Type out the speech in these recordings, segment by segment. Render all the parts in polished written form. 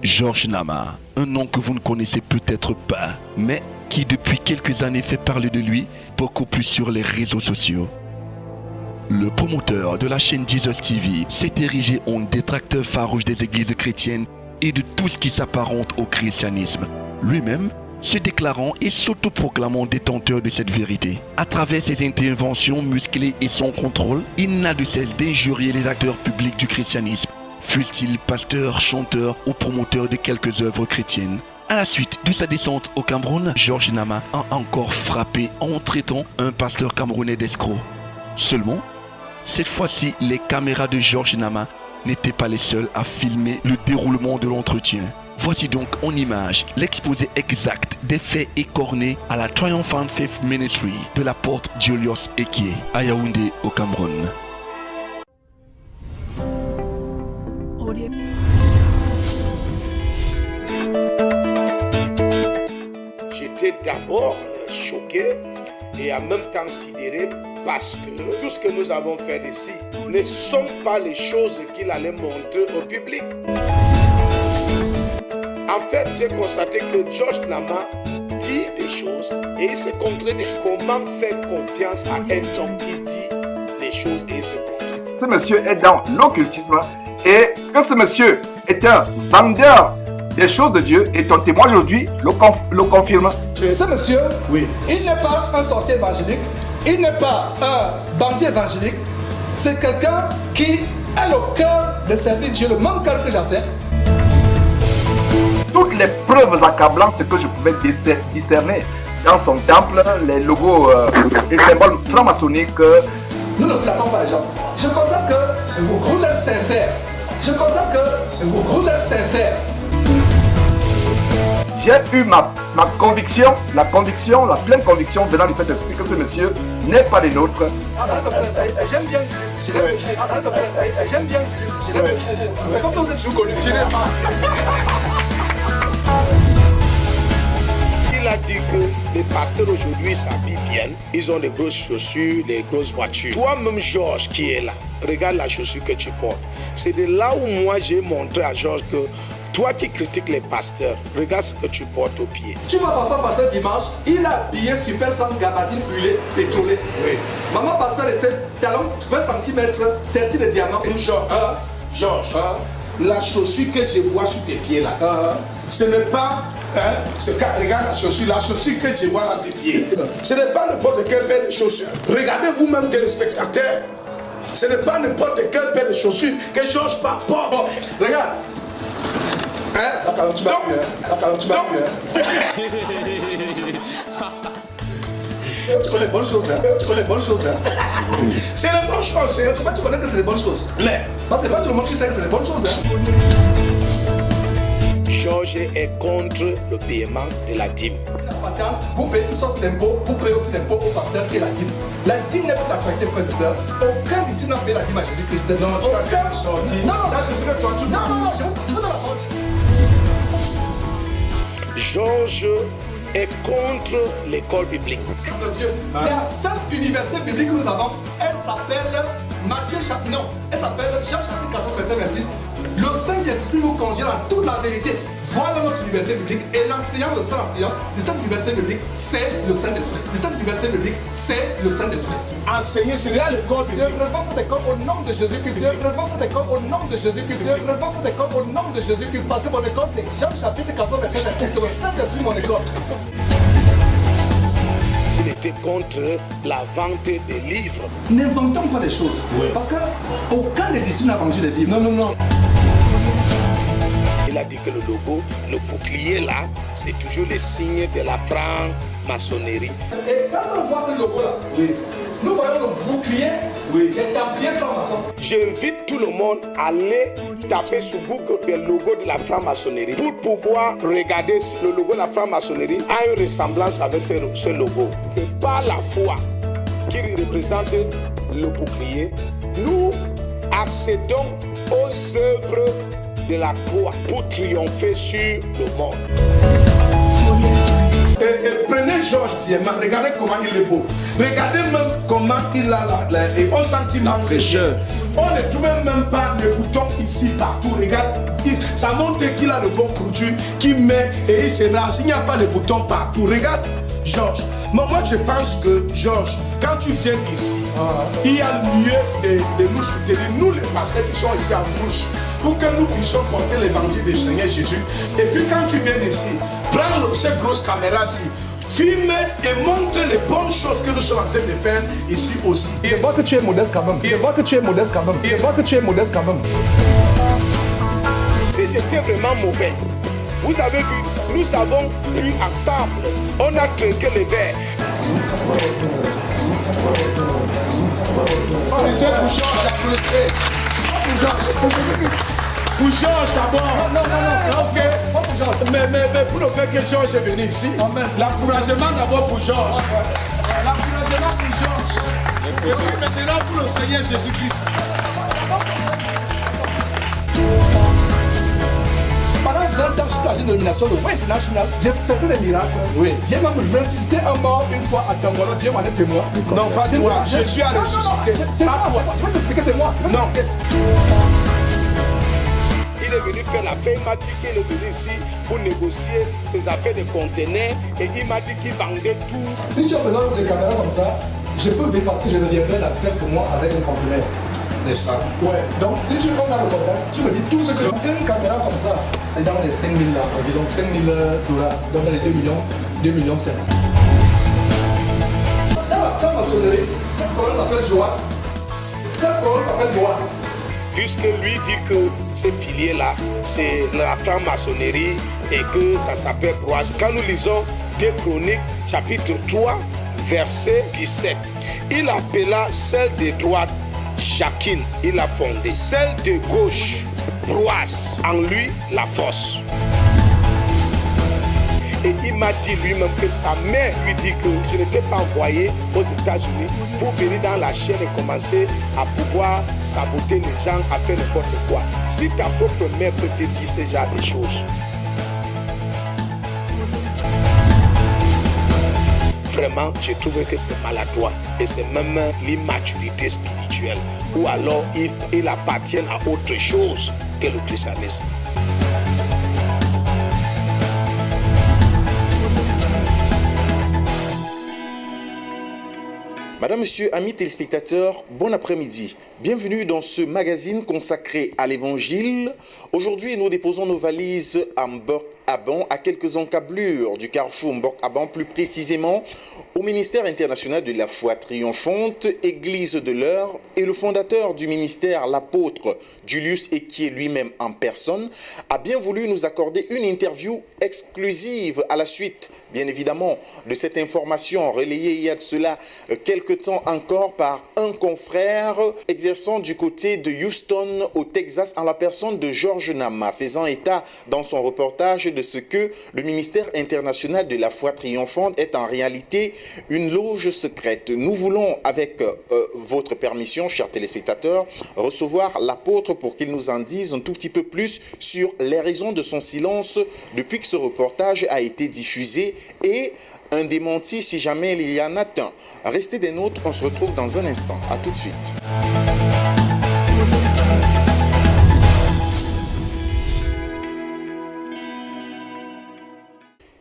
Georges Nama, un nom que vous ne connaissez peut-être pas, mais qui depuis quelques années fait parler de lui beaucoup plus sur les réseaux sociaux. Le promoteur de la chaîne Jesus TV s'est érigé en détracteur farouche des églises chrétiennes et de tout ce qui s'apparente au christianisme. Lui-même se déclarant et s'autoproclamant détenteur de cette vérité. À travers ses interventions musclées et son contrôle, il n'a de cesse d'injurier les acteurs publics du christianisme, fussent-ils pasteurs, chanteurs ou promoteurs de quelques œuvres chrétiennes. À la suite de sa descente au Cameroun, Georges Nama a encore frappé en traitant un pasteur camerounais d'escroc. Seulement, cette fois-ci, les caméras de Georges Nama n'étaient pas les seules à filmer le déroulement de l'entretien. Voici donc en image l'exposé exact des faits écornés à la Triumphant Faith Ministry de la porte Julius Ekie à Yaoundé au Cameroun. J'étais d'abord choqué et en même temps sidéré parce que tout ce que nous avons fait ici ne sont pas les choses qu'il allait montrer au public. En fait, j'ai constaté que Georges Nama dit des choses et il se contredit. Comment faire confiance à un homme qui dit les choses et il se contredit? Ce monsieur est dans l'occultisme et que ce monsieur est un vendeur des choses de Dieu et ton témoin aujourd'hui le confirme. Ce monsieur, oui, il n'est pas un sorcier évangélique, il n'est pas un bandit évangélique, c'est quelqu'un qui a le cœur de servir Dieu, le même cœur que j'avais. Toutes les preuves accablantes que je pouvais discerner dans son temple, les logos et symboles franc-maçonniques. Nous ne flattons pas les gens. Je constate que vous êtes sincère. Je constate que vous êtes sincère. J'ai eu ma conviction, la pleine conviction venant du Saint-Esprit que ce monsieur n'est pas des nôtres. J'aime bien j'aime bien c'est comme ça que vous êtes toujours connu. Il a dit que les pasteurs aujourd'hui s'habillent bien, ils ont des grosses chaussures, des grosses voitures. Toi-même, Georges, qui est là, regarde la chaussure que tu portes. C'est de là où moi j'ai montré à Georges que toi qui critiques les pasteurs, regarde ce que tu portes aux pieds. Tu vois papa pasteur dimanche, il a habillé super sans gabardine huilée, pétrolée. Oui. Maman pasteur et ses talons 20 cm sertis de diamants. Georges, la chaussure que je vois sur tes pieds là, ce n'est pas... regarde la chaussure que je vois dans tes pieds. Ce n'est pas n'importe quelle paire de chaussures. Regardez vous-même téléspectateurs. Ce n'est pas n'importe quelle paire de chaussures que Georges porte. Oh, regarde. La calotte, tu vas Tu connais les bonnes choses, hein? Tu connais les bonnes choses, hein? C'est les bonnes choses, hein? Comment tu connais que c'est les bonnes choses? Mais c'est pas tout le monde qui sait que c'est les bonnes choses, hein? Georges est contre le paiement de la dîme. Vous payez toutes sortes d'impôts, vous payez aussi l'impôt au pasteur qui est la dîme. La dîme n'est pas d'actualité, frères et sœurs. Aucun d'ici n'a payé la dîme à Jésus-Christ. Non, tu as sorti. Non, ça c'est ce que toi tu non, je vous donne la parole. Georges est contre l'école biblique. Dieu. La seule université biblique que nous avons, elle s'appelle Matthieu chapitre. Non, elle s'appelle Jean chapitre 14, verset 26. Le Saint-Esprit vous conduit dans toute la vérité. Voilà notre université biblique et l'enseignant, le seul enseignant de cette université biblique, c'est le Saint-Esprit. De cette université biblique, c'est le Saint-Esprit. Enseigner, c'est là l'école biblique. Je réponds cette école au nom de Jésus-Christ. Je réponds cette école au nom de Jésus-Christ. Je réponds cette école au nom de Jésus-Christ. Parce que mon école, c'est Jean chapitre 14, verset 26. C'est le Saint-Esprit, mon école. Il était contre la vente des livres. N'inventons pas des choses. Oui. Parce que aucun des disciples n'a vendu des livres. Non. Il a dit que le logo, le bouclier là, c'est toujours le signe de la franc-maçonnerie. Et quand on voit ce logo-là, nous voyons le bouclier, les templiers francs-maçons. J'invite tout le monde à aller taper sur Google le logo de la franc-maçonnerie pour pouvoir regarder si le logo de la franc-maçonnerie a une ressemblance avec ce logo. Et par la foi qui représente le bouclier, nous accédons aux œuvres de la croix pour triompher sur le monde. Et prenez Georges Diema, regardez comment il est beau. Regardez même comment il a et on sent qu'il mange bien. On ne trouve même pas le bouton ici partout. Regarde, ça montre qu'il a le bon produit, qu'il met et il se rase. Il n'y a pas le bouton partout. Regarde, Georges. Moi, je pense que, Georges, quand tu viens ici, il y a lieu de nous soutenir, nous les pasteurs qui sont ici en bouche, pour que nous puissions porter l'évangile du Seigneur Jésus. Et puis quand tu viens ici, prends cette grosse caméra-ci, filme et montre les bonnes choses que nous sommes en train de faire ici aussi. Je vois que tu es modeste quand même. Je vois que tu es modeste quand même. Je vois que tu es modeste quand même. C'était vraiment mauvais. Vous avez vu, nous avons pu ensemble, on a trinqué les verres. Applaudissez pour Georges, applaudissez. Pour Georges d'abord. Non. Ok. Mais pour le fait que Georges est venu ici, l'encouragement d'abord pour Georges. L'encouragement pour Georges. Et maintenant pour le Seigneur Jésus-Christ. Pendant 20 ans, je suis dans une nomination de Way International. J'ai fait des miracles. Oui. J'ai même ressuscité un mort une fois à Tangolo. Dieu m'en est témoin. Non, pas toi. Je suis à ressusciter. C'est moi. Je vais t'expliquer, c'est moi. Non. Il est venu faire l'affaire, il m'a dit qu'il est venu ici pour négocier ses affaires de conteneurs et il m'a dit qu'il vendait tout. Si tu as besoin de caméras comme ça, je peux venir parce que je reviendrai dans quelques mois avec un conteneur. N'est-ce pas? Ouais, donc si tu veux qu'on a le contact, tu me dis tout ce que tu veux. Une caméra comme ça, c'est dans les 5 000 là, environ 5 000 $, donc dans les 2 millions 7. Dans la franc-maçonnerie, cette colonne s'appelle Joas. Cette colonne s'appelle Joas. Puisque lui dit que ces piliers-là, c'est la franc-maçonnerie et que ça s'appelle Broise. Quand nous lisons 2 Chroniques, chapitre 3, verset 17, il appela celle de droite Jacquine, il a fondé. Celle de gauche, Broise, en lui la force. Et il m'a dit lui-même que sa mère lui dit que je n'étais pas envoyé aux États-Unis pour venir dans la chaîne et commencer à pouvoir saboter les gens, à faire n'importe quoi. Si ta propre mère peut te dire ce genre de choses, vraiment, j'ai trouvé que c'est maladroit et c'est même l'immaturité spirituelle. Ou alors, il appartient à autre chose que le christianisme. Madame, Monsieur, amis téléspectateurs, bon après-midi. Bienvenue dans ce magazine consacré à l'Évangile. Aujourd'hui, nous déposons nos valises à Mbok-Aban, à quelques encablures du carrefour Mbok-Aban, plus précisément au ministère international de la foi triomphante, Église de l'Heure, et le fondateur du ministère, l'apôtre Julius Equier lui-même en personne, a bien voulu nous accorder une interview exclusive à la suite, bien évidemment, de cette information relayée il y a de cela quelques temps encore par un confrère exerçant du côté de Houston au Texas en la personne de Georges Nama, faisant état dans son reportage de ce que le ministère international de la foi triomphante est en réalité une loge secrète. Nous voulons, avec votre permission, chers téléspectateurs, recevoir l'apôtre pour qu'il nous en dise un tout petit peu plus sur les raisons de son silence depuis que ce reportage a été diffusé et un démenti si jamais il y en a un. Restez des nôtres, on se retrouve dans un instant. À tout de suite.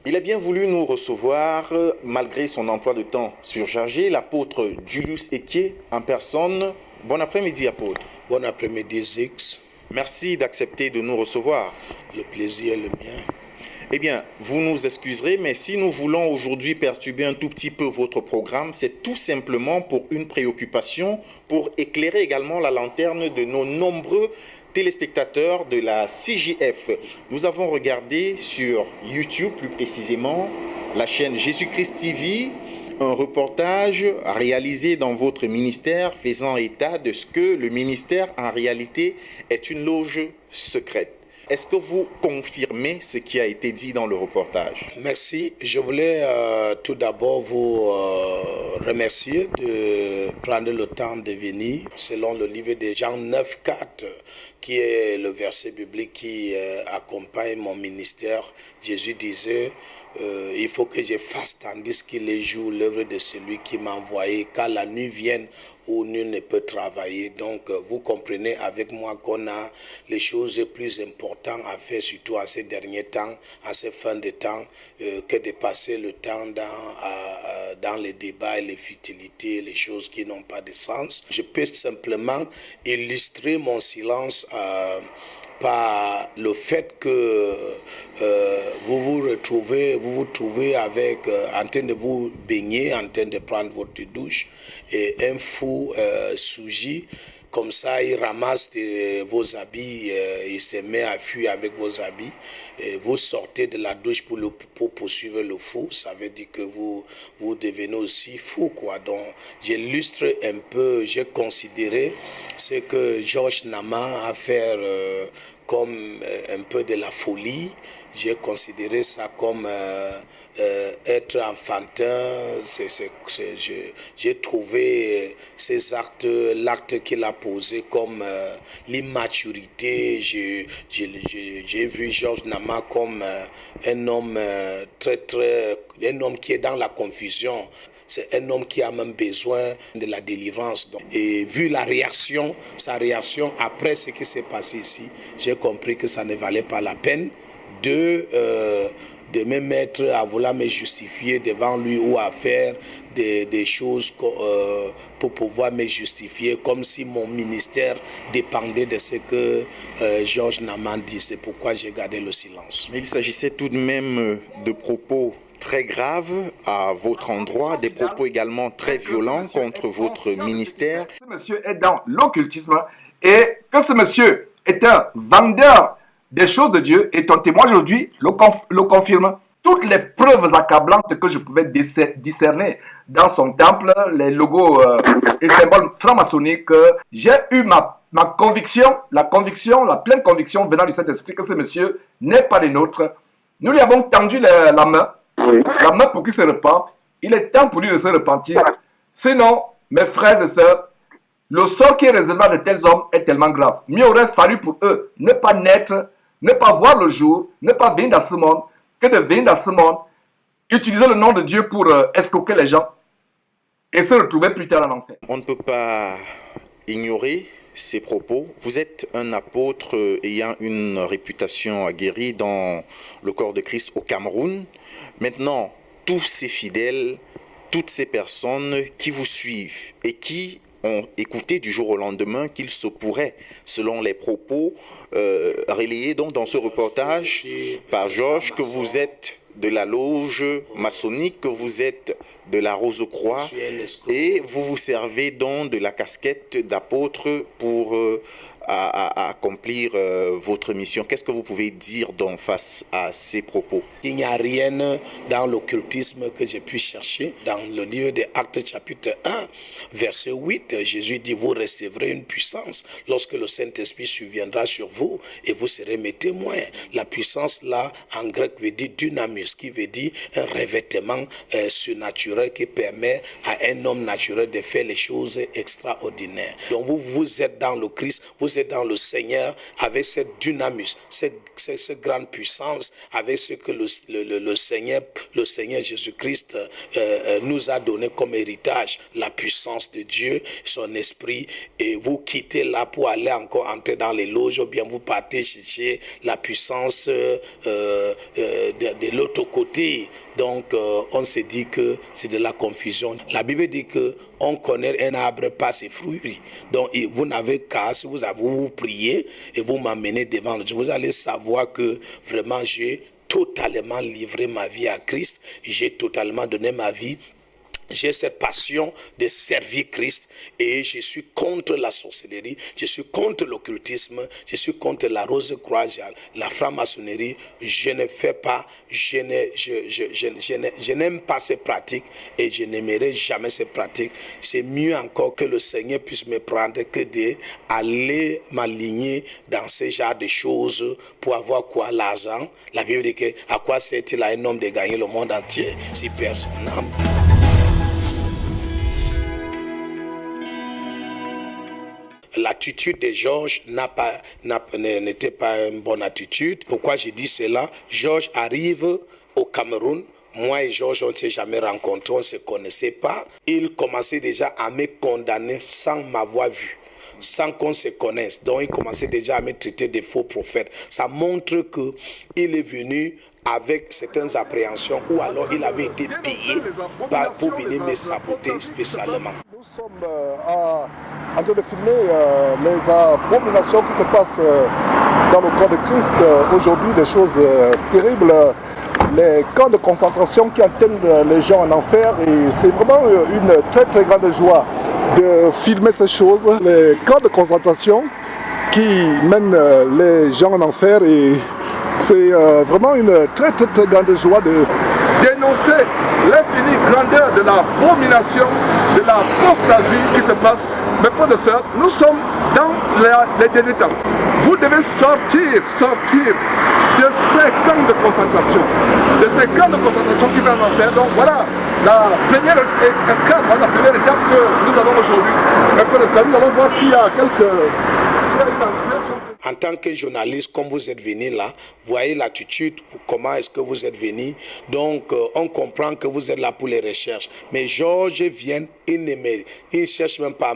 Il a bien voulu nous recevoir, malgré son emploi de temps surchargé, l'apôtre Julius Equier en personne. Bon après-midi, apôtre. Bon après-midi, Zix. Merci d'accepter de nous recevoir. Le plaisir est le mien. Eh bien, vous nous excuserez, mais si nous voulons aujourd'hui perturber un tout petit peu votre programme, c'est tout simplement pour une préoccupation, pour éclairer également la lanterne de nos nombreux téléspectateurs de la CJF. Nous avons regardé sur YouTube, plus précisément, la chaîne Jésus-Christ TV, un reportage réalisé dans votre ministère faisant état de ce que le ministère en réalité est une loge secrète. Est-ce que vous confirmez ce qui a été dit dans le reportage? Merci. Je voulais tout d'abord vous remercier de prendre le temps de venir selon le livre de Jean 9,4 qui est le verset biblique qui accompagne mon ministère. Jésus disait, il faut que je fasse tandis qu'il est jour l'œuvre de celui qui m'a envoyé, car la nuit vienne où nul ne peut travailler. Donc vous comprenez avec moi qu'on a les choses plus importantes à faire, surtout en ces derniers temps, en ces fins de temps, que de passer le temps dans les débats et les futilités, les choses qui n'ont pas de sens. Je peux simplement illustrer mon silence par le fait que vous vous trouvez avec, en train de vous baigner, en train de prendre votre douche, et un fou surgit. Comme ça, il ramasse vos habits, il se met à fuir avec vos habits. Et vous sortez de la douche pour poursuivre le fou. Ça veut dire que vous devenez aussi fou, quoi. Donc, j'illustre un peu, j'ai considéré ce que Georges Nama a fait comme un peu de la folie. J'ai considéré ça comme être enfantin. J'ai trouvé ces actes, l'acte qu'il a posé comme l'immaturité. J'ai vu Georges Nama comme un homme un homme qui est dans la confusion. C'est un homme qui a même besoin de la délivrance. Donc, et vu sa réaction après ce qui s'est passé ici, j'ai compris que ça ne valait pas la peine de me mettre à vouloir me justifier devant lui ou à faire des choses pour pouvoir me justifier comme si mon ministère dépendait de ce que Georges Nama dit. C'est pourquoi j'ai gardé le silence. Mais il s'agissait tout de même de propos très graves à votre endroit, des propos également très violents contre votre ministère. Ce monsieur est dans l'occultisme et que ce monsieur est un vendeur des choses de Dieu et ton témoin aujourd'hui le confirme. Toutes les preuves accablantes que je pouvais discerner dans son temple, les logos et symboles franc-maçonniques, j'ai eu ma conviction, la pleine conviction venant du Saint-Esprit que ce monsieur n'est pas des nôtres. Nous lui avons tendu la main pour qu'il se repente. Il est temps pour lui de se repentir. Sinon, mes frères et sœurs, le sort qui est réservé à de tels hommes est tellement grave. Mieux aurait fallu pour eux ne pas naître, ne pas voir le jour, ne pas venir dans ce monde, que de venir dans ce monde, utiliser le nom de Dieu pour escroquer les gens et se retrouver plus tard en enfer. On ne peut pas ignorer ces propos. Vous êtes un apôtre ayant une réputation aguerrie dans le corps de Christ au Cameroun. Maintenant, tous ces fidèles, toutes ces personnes qui vous suivent et qui ont écouté du jour au lendemain qu'il se pourrait, selon les propos relayés donc dans ce reportage par Georges, que vous êtes de la loge maçonnique, que vous êtes de la Rose-Croix et vous vous servez donc de la casquette d'apôtre pour accomplir votre mission. Qu'est-ce que vous pouvez dire donc face à ces propos? Il n'y a rien dans l'occultisme que j'ai pu chercher. Dans le livre des Actes chapitre 1, verset 8, Jésus dit, vous recevrez une puissance lorsque le Saint-Esprit surviendra sur vous et vous serez mes témoins. La puissance là, en grec, veut dire dynamis, qui veut dire un revêtement surnaturel qui permet à un homme naturel de faire les choses extraordinaires. Donc vous êtes dans le Christ, vous êtes dans le Seigneur avec cette dynamis, cette grande puissance, avec ce que le Seigneur Jésus-Christ nous a donné comme héritage, la puissance de Dieu, son esprit, et vous quittez là pour aller encore entrer dans les loges, ou bien vous partez chercher la puissance de l'autre côté. Donc on se dit que c'est de la confusion. La Bible dit que on connaît un arbre par ses fruits. Donc vous n'avez qu'à, si vous priez et vous m'amenez devant Dieu, vous allez savoir que vraiment j'ai totalement livré ma vie à Christ, j'ai totalement donné ma vie. J'ai cette passion de servir Christ et je suis contre la sorcellerie, je suis contre l'occultisme, je suis contre la Rose-Croix, la franc-maçonnerie. Je ne fais pas, je n'aime pas ces pratiques et je n'aimerai jamais ces pratiques. C'est mieux encore que le Seigneur puisse me prendre que d'aller m'aligner dans ce genre de choses pour avoir quoi? L'argent. La Bible dit que à quoi sert-il à un homme de gagner le monde entier si perd son âme? L'attitude de Georges n'était pas une bonne attitude. Pourquoi j'ai dit cela? Georges arrive au Cameroun. Moi et Georges, on ne s'est jamais rencontrés, on ne se connaissait pas. Il commençait déjà à me condamner sans m'avoir vu, sans qu'on se connaisse. Donc, il commençait déjà à me traiter de faux prophètes. Ça montre qu'il est venu avec certaines appréhensions ou alors il avait été payé pour venir me saboter spécialement. Nous sommes en train de filmer les abominations qui se passent dans le corps de Christ aujourd'hui, des choses terribles, les camps de concentration qui entraînent les gens en enfer, et c'est vraiment une très très grande joie de filmer ces choses, les camps de concentration qui mènent les gens en enfer, et c'est vraiment une très très très grande joie de dénoncer l'infinie grandeur de l'abomination, de l'apostasie qui se passe. Mes frères et sœurs, nous sommes dans les derniers temps. Vous devez sortir de ces camps de concentration, qui viennent en faire. Donc voilà la première escale, la première étape que nous avons aujourd'hui. Mes frères et sœurs, nous allons voir s'il y a En tant que journaliste, comme vous êtes venu là, voyez l'attitude, comment est-ce que vous êtes venu. Donc, on comprend que vous êtes là pour les recherches. Mais Georges vient, il ne cherche même pas à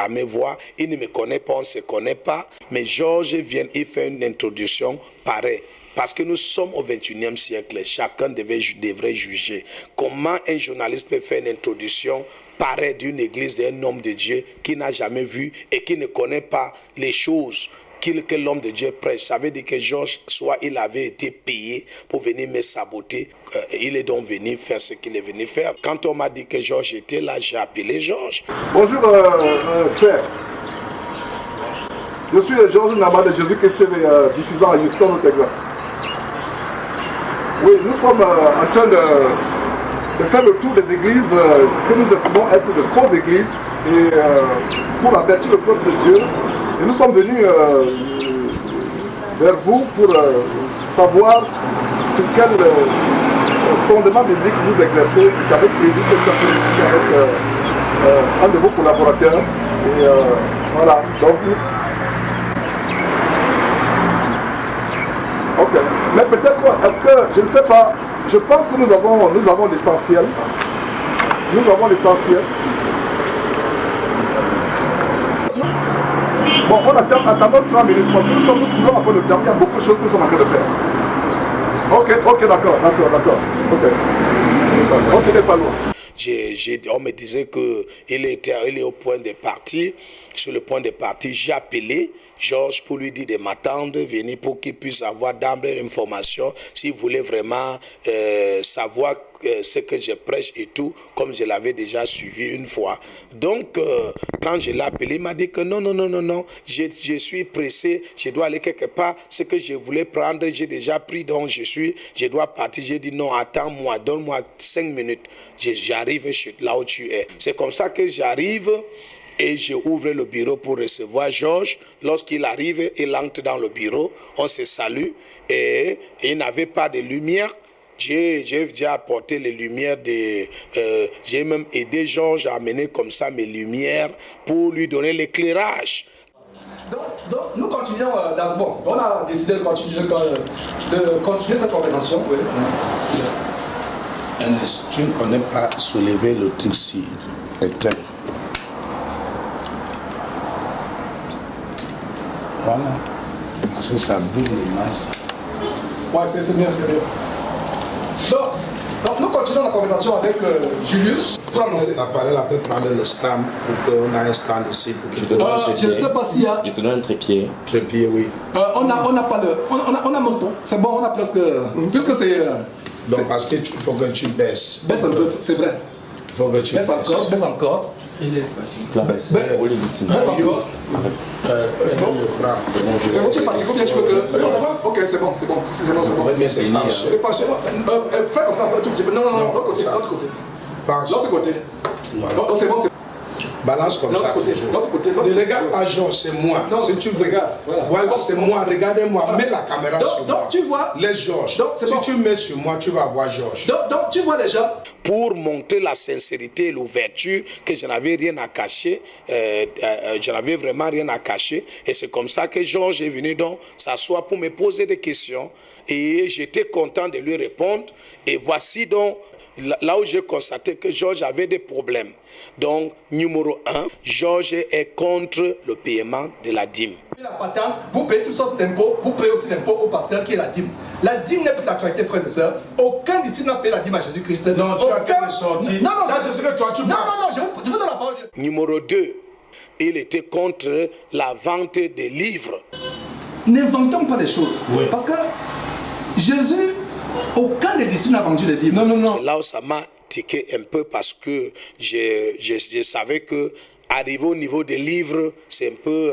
à me voir. Il ne me connaît pas, on ne se connaît pas. Mais Georges vient, il fait une introduction pareille. Parce que nous sommes au 21e siècle, chacun devrait juger. Comment un journaliste peut faire une introduction pareille d'une église, d'un homme de Dieu qui n'a jamais vu et qui ne connaît pas les choses que l'homme de Dieu prêche. Ça veut dire que Georges, soit il avait été payé pour venir me saboter, il est donc venu faire ce qu'il est venu faire. Quand on m'a dit que Georges était là, j'ai appelé Georges. Bonjour frère. Je suis Georges Naba de Jésus-Christ TV, diffusant à Houston, au Texas. Oui, nous sommes en train de faire le tour des églises que nous estimons être de fausses églises, et pour avertir le peuple de Dieu. Et nous sommes venus vers vous pour savoir sur quel fondement biblique vous exercez. Vous savez que vous êtes avec un de vos collaborateurs. Et voilà, donc... Ok, mais peut-être, est-ce que, je ne sais pas, je pense que nous avons l'essentiel. Nous avons l'essentiel. Bon, on attendons 3 minutes parce que nous voulons avoir le temps. Il y a beaucoup de choses que nous sommes en train de faire. Ok, d'accord. Ok, c'est pas loin. On me disait qu'il est au point de partir. Sur le point de partir, j'ai appelé Georges pour lui dire de m'attendre, venir pour qu'il puisse avoir d'emblée l'information s'il voulait vraiment savoir ce que je prêche et tout, comme je l'avais déjà suivi une fois. Donc, quand je l'ai appelé, il m'a dit que non, je suis pressé, je dois aller quelque part. Ce que je voulais prendre, j'ai déjà pris, donc je dois partir. J'ai dit non, attends-moi, donne-moi 5 minutes. J'arrive là où tu es. C'est comme ça que j'arrive. Et j'ai ouvert le bureau pour recevoir Georges. Lorsqu'il arrive, il entre dans le bureau. On se salue. Et il n'avait pas de lumière. J'ai déjà apporté les lumières. J'ai même aidé Georges à amener comme ça mes lumières pour lui donner l'éclairage. Donc, nous continuons dans ce bon. On a décidé de continuer cette conversation. Oui. Tu ne connais pas soulever le truc si éteint. Voilà. Parce que ça brûle l'image. Ouais, c'est bien. Donc, nous continuons la conversation avec Julius pour annoncer. L'appareil peut prendre le stand pour qu'on ait un stand ici. Pour que je ne sais pas s'il y a. Je te donne un trépied. Trépied, oui. On n'a pas de. On a c'est bon, on a presque. Puisque c'est. Donc, parce que faut que tu baisses. Baisse un peu, c'est vrai. Il faut que tu baisse encore. Il est fatigué. Baisse encore. C'est bon, c'est bon, tu es fatigué ou bien tu veux que. Ok, c'est bon. Si c'est bon, c'est bon. Mais c'est penché. C'est penché. Fais comme ça un tout petit peu. Non, l'autre côté. L'autre côté. Non, c'est bon, c'est bon. Balance comme ça. L'autre côté. Ne regarde pas Jean, c'est moi. Non, si tu regardes, voilà, c'est moi. Regardez-moi. Mets la caméra sur moi. Donc tu vois. Laisse Georges. Si tu mets sur moi, tu vas voir Georges. Donc tu vois déjà. pour montrer la sincérité et l'ouverture, que je n'avais rien à cacher, je n'avais vraiment rien à cacher. Et c'est comme ça que Georges est venu donc s'asseoir pour me poser des questions. Et j'étais content de lui répondre. Et voici donc là où j'ai constaté que Georges avait des problèmes. Donc, numéro 1, Georges est contre le paiement de la dîme. La patente, vous payez toutes sortes d'impôts, vous payez aussi l'impôt au pasteur qui est la dîme. La dîme n'est plus d'actualité, frères et sœurs. Aucun disciple n'a payé la dîme à Jésus-Christ. Non, tu as été sorti. Non, ça, c'est ce que toi tu penses. Non, je vous donne la parole. Numéro 2, il était contre la vente des livres. N'inventons pas des choses. Oui. Parce que Jésus, aucun des disciples n'a vendu les livres. Non. C'est là où ça m'a tiqué un peu parce que je savais que arriver au niveau des livres, c'est un peu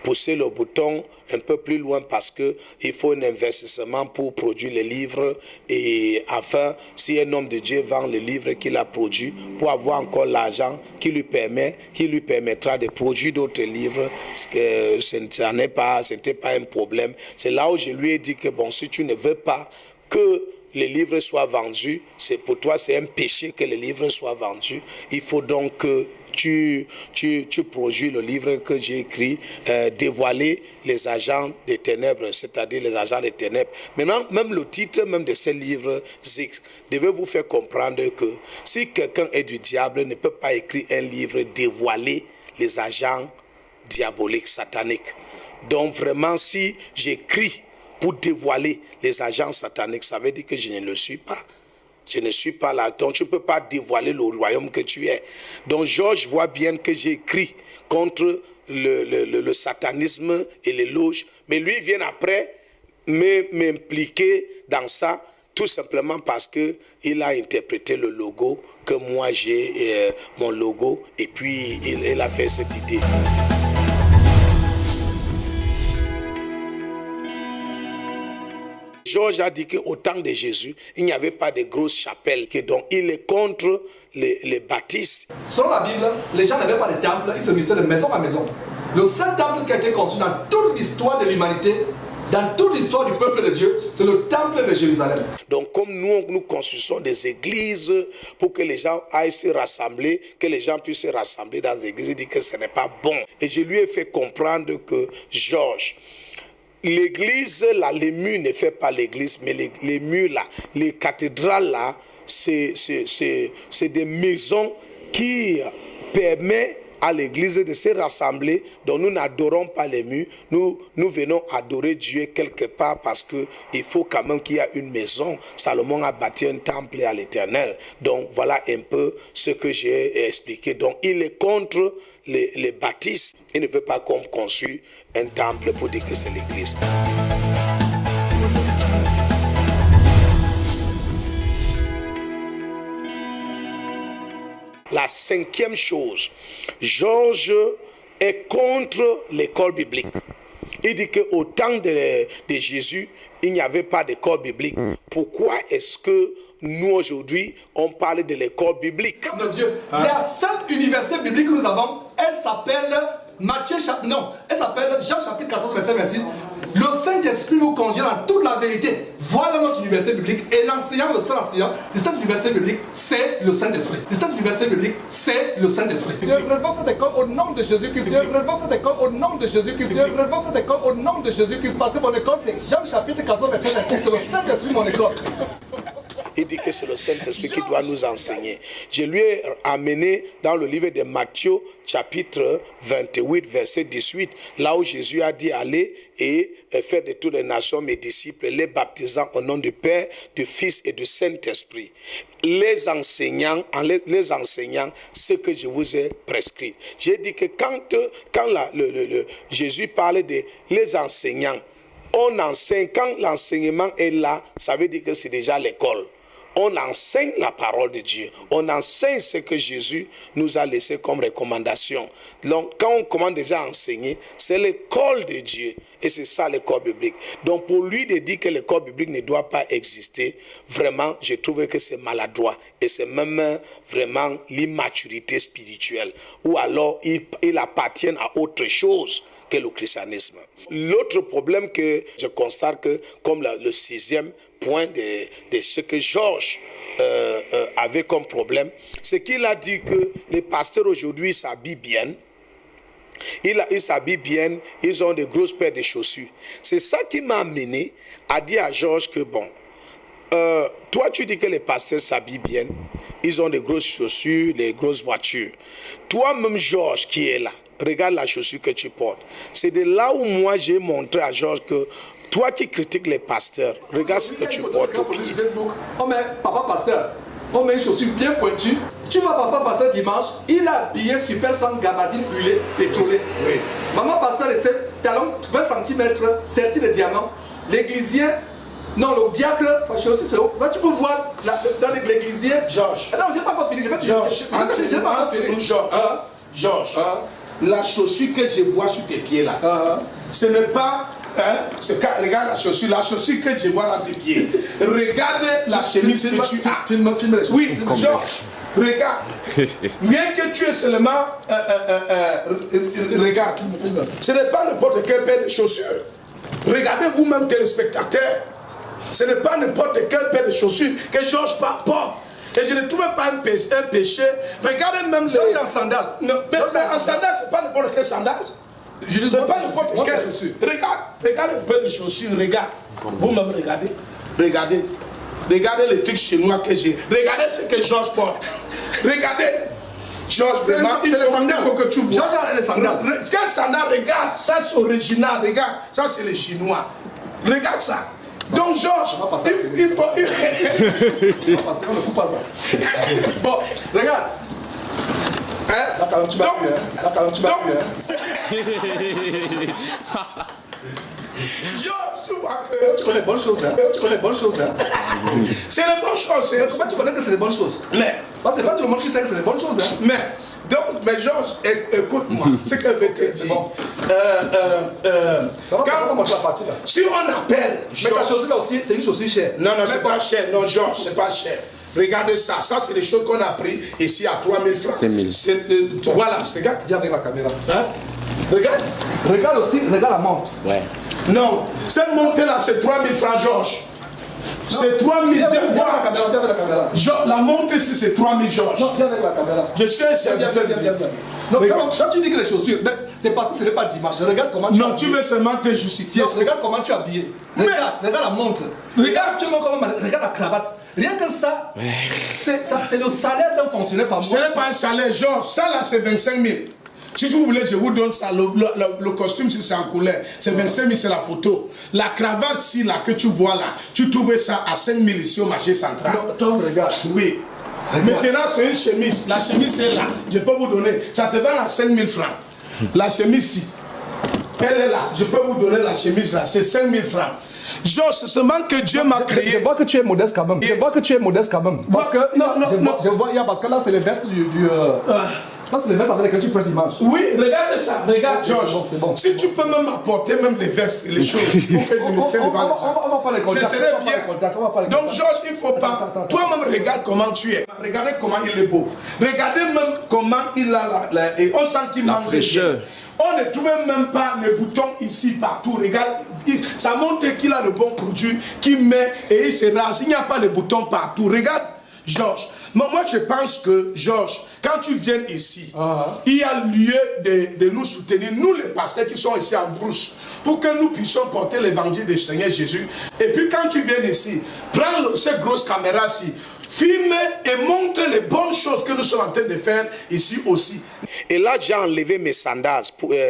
pousser le bouton un peu plus loin parce que il faut un investissement pour produire les livres et enfin, si un homme de Dieu vend le livre qu'il a produit pour avoir encore l'argent qui lui permettra de produire d'autres livres, ce n'était pas un problème. C'est là où je lui ai dit que bon, si tu ne veux pas que les livres soient vendus, pour toi c'est un péché que les livres soient vendus. Il faut donc que tu produis le livre que j'ai écrit, dévoiler les agents des ténèbres, c'est-à-dire les agents des ténèbres. Maintenant, même le titre même de ce livre, Zix, devait vous faire comprendre que si quelqu'un est du diable, ne peut pas écrire un livre dévoiler les agents diaboliques, sataniques. Donc vraiment, si j'écris pour dévoiler les agents sataniques, ça veut dire que je ne le suis pas. Je ne suis pas là. Donc, tu ne peux pas dévoiler le royaume que tu es. Donc, Georges voit bien que j'ai écrit contre le satanisme et les loges. Mais lui vient après m'impliquer dans ça, tout simplement parce qu'il a interprété le logo, que moi j'ai mon logo, et puis il a fait cette idée. Georges a dit qu'au temps de Jésus, il n'y avait pas de grosses chapelles, donc il est contre les baptistes. Selon la Bible, les gens n'avaient pas de temple, ils se réunissaient de maison à maison. Le seul temple qui a été construit dans toute l'histoire de l'humanité, dans toute l'histoire du peuple de Dieu, c'est le temple de Jérusalem. Donc comme nous construisons des églises pour que les gens aillent se rassembler, que les gens puissent se rassembler dans les églises, il dit que ce n'est pas bon. Et je lui ai fait comprendre que Georges, l'église là, les murs ne fait pas l'église, mais les murs là, les cathédrales là, c'est des maisons qui permettent à l'église de se rassembler. Donc nous n'adorons pas les murs, nous venons adorer Dieu quelque part parce que il faut quand même qu'il y ait une maison. Salomon a bâti un temple à l'Éternel. Donc voilà un peu ce que j'ai expliqué. Donc il est contre les baptistes. Il ne veut pas qu'on construise un temple pour dire que c'est l'église. La cinquième chose, Georges est contre l'école biblique. Il dit qu'au temps de Jésus, il n'y avait pas d'école biblique. Pourquoi est-ce que nous aujourd'hui, on parle de l'école biblique? De Dieu. La seule université biblique que nous avons, elle s'appelle elle s'appelle Jean chapitre 14, verset 26. Le Saint-Esprit vous conduit dans toute la vérité. Voilà notre université biblique. Et l'enseignant, le seul enseignant de cette université biblique, c'est le Saint-Esprit. De cette université biblique, c'est le Saint-Esprit. Je révoque cette école au nom de Jésus-Christ. Je révoque cette école au nom de Jésus-Christ. Je révoque cette école au nom de Jésus-Christ. Parce que mon école, c'est Jean chapitre 14, verset 26. C'est le Saint-Esprit, mon école. Il dit que c'est le Saint-Esprit qui doit nous enseigner. Je lui ai amené dans le livre de Matthieu, chapitre 28, verset 18, là où Jésus a dit aller et faire de toutes les nations mes disciples, les baptisant au nom du Père, du Fils et du Saint-Esprit. Les enseignants, ce que je vous ai prescrit. J'ai dit que quand Jésus parlait de les enseignants, on enseigne, quand l'enseignement est là, ça veut dire que c'est déjà l'école. On enseigne la parole de Dieu. On enseigne ce que Jésus nous a laissé comme recommandation. Donc, quand on commence déjà à enseigner, c'est l'école de Dieu. Et c'est ça le corps biblique. Donc pour lui de dire que le corps biblique ne doit pas exister, vraiment, je trouve que c'est maladroit. Et c'est même vraiment l'immaturité spirituelle. Ou alors il appartient à autre chose que le christianisme. L'autre problème que je constate que, comme le sixième point de ce que Georges avait comme problème, c'est qu'il a dit que les pasteurs aujourd'hui s'habillent bien. Ils s'habillent bien, ils ont de grosses paires de chaussures. C'est ça qui m'a amené à dire à Georges que bon, toi tu dis que les pasteurs s'habillent bien, ils ont de grosses chaussures, des grosses voitures. Toi-même Georges qui est là, regarde la chaussure que tu portes. C'est de là où moi j'ai montré à Georges que toi qui critiques les pasteurs, regarde ce que tu portes au pied. On met papa pasteur, on met une chaussure bien pointue. Tu vois papa pasteur dimanche, il a habillé super sans gabardine huilée, pétrolée. Oui. Maman pasteur et ses talons 20 cm sertis de diamants. L'églisier, non, le diacre, sa chaussure c'est haut. Ça tu peux voir dans l'églisier. Georges. Non, j'ai pas encore fini. J'ai pas fini. Georges, la chaussure que je vois sur tes pieds là, ce n'est pas... regarde la chaussure que je vois dans tes pieds. Regarde la chemise que tu as. Filme les choses. Oui, Georges, regarde. Rien que tu es seulement... regarde. Ce n'est pas n'importe quelle paire de chaussures. Regardez vous-même, téléspectateurs. Ce n'est pas n'importe quelle paire de chaussures que Georges porte. Et je ne trouvais pas un péché. Regardez même les... Georges en sandales. Non, mais en sandales, ce n'est pas n'importe quelle sandale. Je ne sais pas n'importe quelle chaussure. Regarde un peu les chaussures, regarde. Vous-même regardez. Regardez les trucs chinois que j'ai. Regardez ce que Georges porte. Regardez. Georges, vraiment, il faut que tu vois. Georges a les sandales. Quel sandal, regarde. Ça, c'est original. Regarde. Ça, c'est les Chinois. Regarde ça. Donc, Georges, il faut... On ne coupe pas ça. Bon, regarde. Là, quand même, tu vas Georges, tu vois que... Tu connais les bonnes choses, hein. C'est les bonnes choses. Comment tu connais que c'est les bonnes choses? Mais... C'est pas tout le monde qui sait que c'est les bonnes choses, hein. Mais Georges, écoute-moi, ce que je vais te dire. Si on appelle Mais ta chaussure là aussi, c'est une chaussure chère. Non, c'est pas cher. Non, Georges, c'est pas cher. Regardez ça. Ça, c'est des choses qu'on a pris ici à 3000 francs. 5000. Voilà, regarde. Viens avec la caméra. Hein? Regarde. Regarde aussi, regarde la montre. Ouais. Non, cette montre-là, c'est 3000 francs, Georges. C'est 3000. Viens avec la caméra. La montre ici, c'est 3000, Georges. Non, viens avec la caméra. Je suis un serviteur. Viens. Non, quand tu dis que les chaussures, c'est parce que ce n'est pas dimanche. Regarde comment tu es habillé. Non, tu veux seulement te justifier. Non, regarde comment tu es habillé. Regarde la montre. Regarde la cravate. Rien que ça, c'est le salaire d'un fonctionnaire par mois. Ce n'est pas un salaire, Georges. Ça là, c'est 25 000. Si vous voulez, je vous donne ça. Le costume, si c'est en couleur, c'est 25 000, c'est la photo. La cravate, si là, que tu vois là, tu trouves ça à 5 000 ici au marché central. Non, Tom, regarde. Oui. Maintenant, c'est une chemise. La chemise, c'est là. Je peux vous donner. Ça se vend à 5 000 francs. La chemise, si. Elle est là. Je peux vous donner la chemise là. C'est 5 000 francs. Georges, c'est seulement que Dieu m'a créé. Je vois que tu es modeste quand même. Parce que, je vois, parce que là, c'est les vestes ça, c'est les vestes avec lesquelles tu presses l'image. Oui, regarde ça. Regarde, Georges. C'est bon. Si tu peux même apporter même les vestes et les choses. Pour que je me tienne devant les gens. On va pas les contacts. Ce serait bien. Donc, Georges, il ne faut pas. Toi-même, regarde comment tu es. Regardez comment il est beau. Regardez même comment il a et on sent qu'il mange bien. On ne trouvait même pas les boutons ici partout. Regarde, ça montre qu'il a le bon produit, qu'il met et il se rase. Il n'y a pas les boutons partout. Regarde, Georges. Moi, je pense que, Georges, quand tu viens ici, il y a lieu de nous soutenir, nous les pasteurs qui sont ici en brousse, pour que nous puissions porter l'évangile du Seigneur Jésus. Et puis quand tu viens ici, prends cette grosse caméra-ci, filme et montre les bonnes choses que nous sommes en train de faire ici aussi. Et là, j'ai enlevé mes sandales,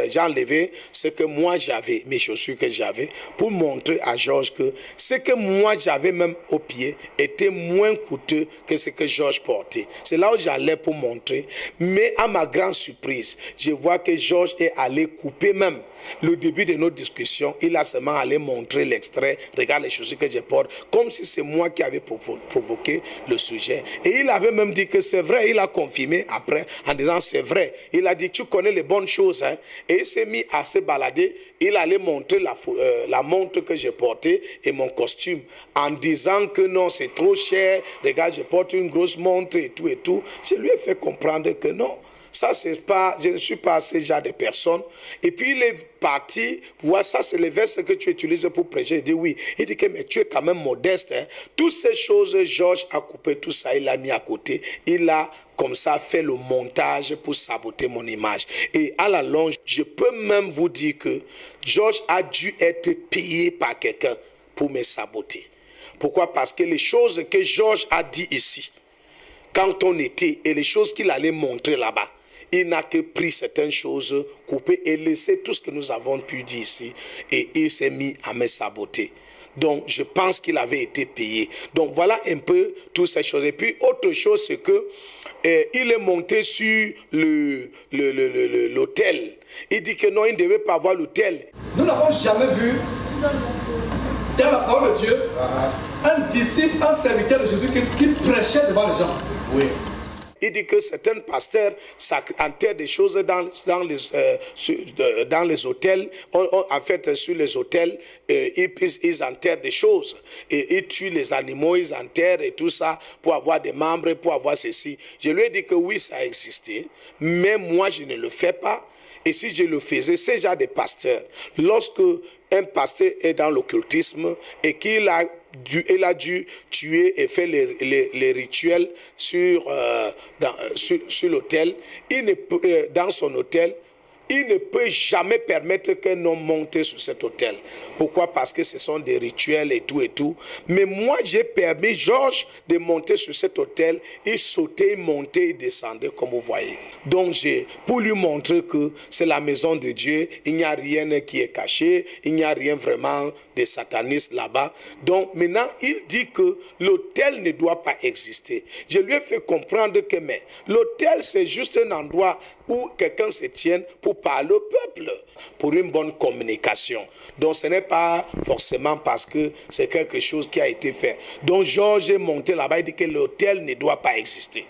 j'ai enlevé ce que moi j'avais, mes chaussures que j'avais, pour montrer à Georges que ce que moi j'avais même au pied était moins coûteux que ce que Georges portait. C'est là où j'allais pour montrer. Mais à ma grande surprise, je vois que Georges est allé couper même le début de notre discussion. Il a seulement allé montrer l'extrait. Regarde les chaussures que je porte, comme si c'est moi qui avais provoqué le sujet. Et il avait même dit que c'est vrai, il a confirmé après en disant c'est vrai. Il a dit tu connais les bonnes choses. Hein? Et il s'est mis à se balader. Il allait montrer la montre que j'ai portée et mon costume en disant que non, c'est trop cher. Regarde, je porte une grosse montre et tout et tout. Je lui ai fait comprendre que non. Ça, c'est pas, je ne suis pas ce genre de personne. Et puis, il est parti, voir ça, c'est les versets que tu utilises pour prêcher. Il dit oui. Il dit que, mais tu es quand même modeste. Hein. Toutes ces choses, Georges a coupé tout ça, il l'a mis à côté. Il a, comme ça, fait le montage pour saboter mon image. Et à la longue, je peux même vous dire que Georges a dû être payé par quelqu'un pour me saboter. Pourquoi? Parce que les choses que Georges a dit ici, quand on était, et les choses qu'il allait montrer là-bas, il n'a que pris certaines choses, coupé et laissé tout ce que nous avons pu dire ici. Et il s'est mis à me saboter. Donc, je pense qu'il avait été payé. Donc, voilà un peu toutes ces choses. Et puis, autre chose, c'est que il est monté sur l'autel. Il dit que non, il ne devait pas avoir l'autel. Nous n'avons jamais vu, dans la parole de Dieu, un disciple, un serviteur de Jésus-Christ qui prêchait devant les gens. Oui. Il dit que certains pasteurs enterrent des choses dans les hôtels. En fait, sur les hôtels, ils enterrent des choses. Et ils tuent les animaux, ils enterrent et tout ça pour avoir des membres, pour avoir ceci. Je lui ai dit que oui, ça a existé. Mais moi, je ne le fais pas. Et si je le faisais, c'est genre des pasteurs. Lorsque un pasteur est dans l'occultisme et qu'il a dû tuer et faire les rituels sur l'autel, dans son hôtel, il ne peut jamais permettre qu'un homme monte sur cet hôtel. Pourquoi? Parce que ce sont des rituels et tout. Mais moi, j'ai permis Georges de monter sur cet hôtel. Il sautait, il montait, il descendait, comme vous voyez. Donc, pour lui montrer que c'est la maison de Dieu, il n'y a rien qui est caché, il n'y a rien vraiment de sataniste là-bas. Donc, maintenant, il dit que l'hôtel ne doit pas exister. Je lui ai fait comprendre que l'hôtel, c'est juste un endroit où quelqu'un se tienne pour parler au peuple, pour une bonne communication. Donc ce n'est pas forcément parce que c'est quelque chose qui a été fait. Donc Georges est monté là-bas, il dit que l'hôtel ne doit pas exister.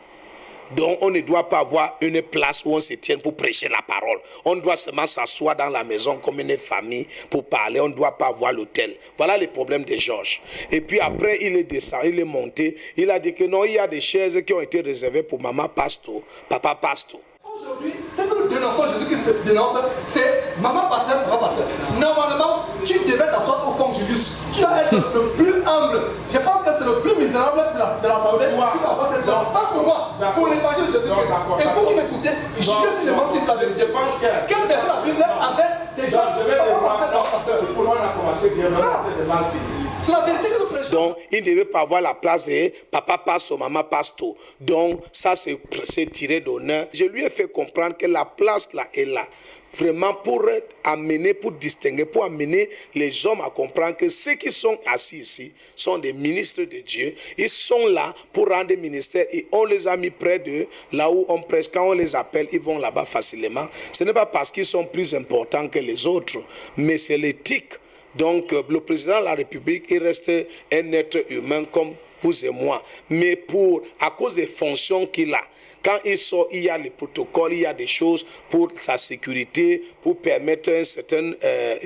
Donc on ne doit pas avoir une place où on se tient pour prêcher la parole. On doit seulement s'asseoir dans la maison comme une famille pour parler. On ne doit pas avoir l'hôtel. Voilà le problème de Georges. Et puis après, il est descendu, il est monté. Il a dit que non, il y a des chaises qui ont été réservées pour maman pasteur, papa pasteur. Aujourd'hui, ce que nous dénonçons, Jésus-Christ dénonce, c'est maman pasteur, papa pasteur. Normalement, tu devais t'asseoir au fond, Julius. Tu dois être le plus humble. Je pense que c'est le plus misérable de l'assemblée qui va avoir cette place. Pas pour moi, pour l'évangile de Jésus-Christ. Et vous qui m'écoutez, jugez si le mensonge, c'est la vérité. Quelle personne la Bible avait des gens qui on a commencé bien, c'était des mal. C'est la vérité que nous prêchons. Donc, il ne devait pas avoir la place de papa pasteur, maman pasteur. Donc, ça, c'est tiré d'honneur. Je lui ai fait comprendre que la place là est là. Vraiment pour amener, pour distinguer, pour amener les hommes à comprendre que ceux qui sont assis ici sont des ministres de Dieu. Ils sont là pour rendre des ministères et on les a mis près d'eux, là où on prêche. Quand on les appelle, ils vont là-bas facilement. Ce n'est pas parce qu'ils sont plus importants que les autres, mais c'est l'éthique. Donc, le président de la République, il reste un être humain comme vous et moi. Mais à cause des fonctions qu'il a, quand il sort, il y a les protocoles, il y a des choses pour sa sécurité, pour permettre une certaine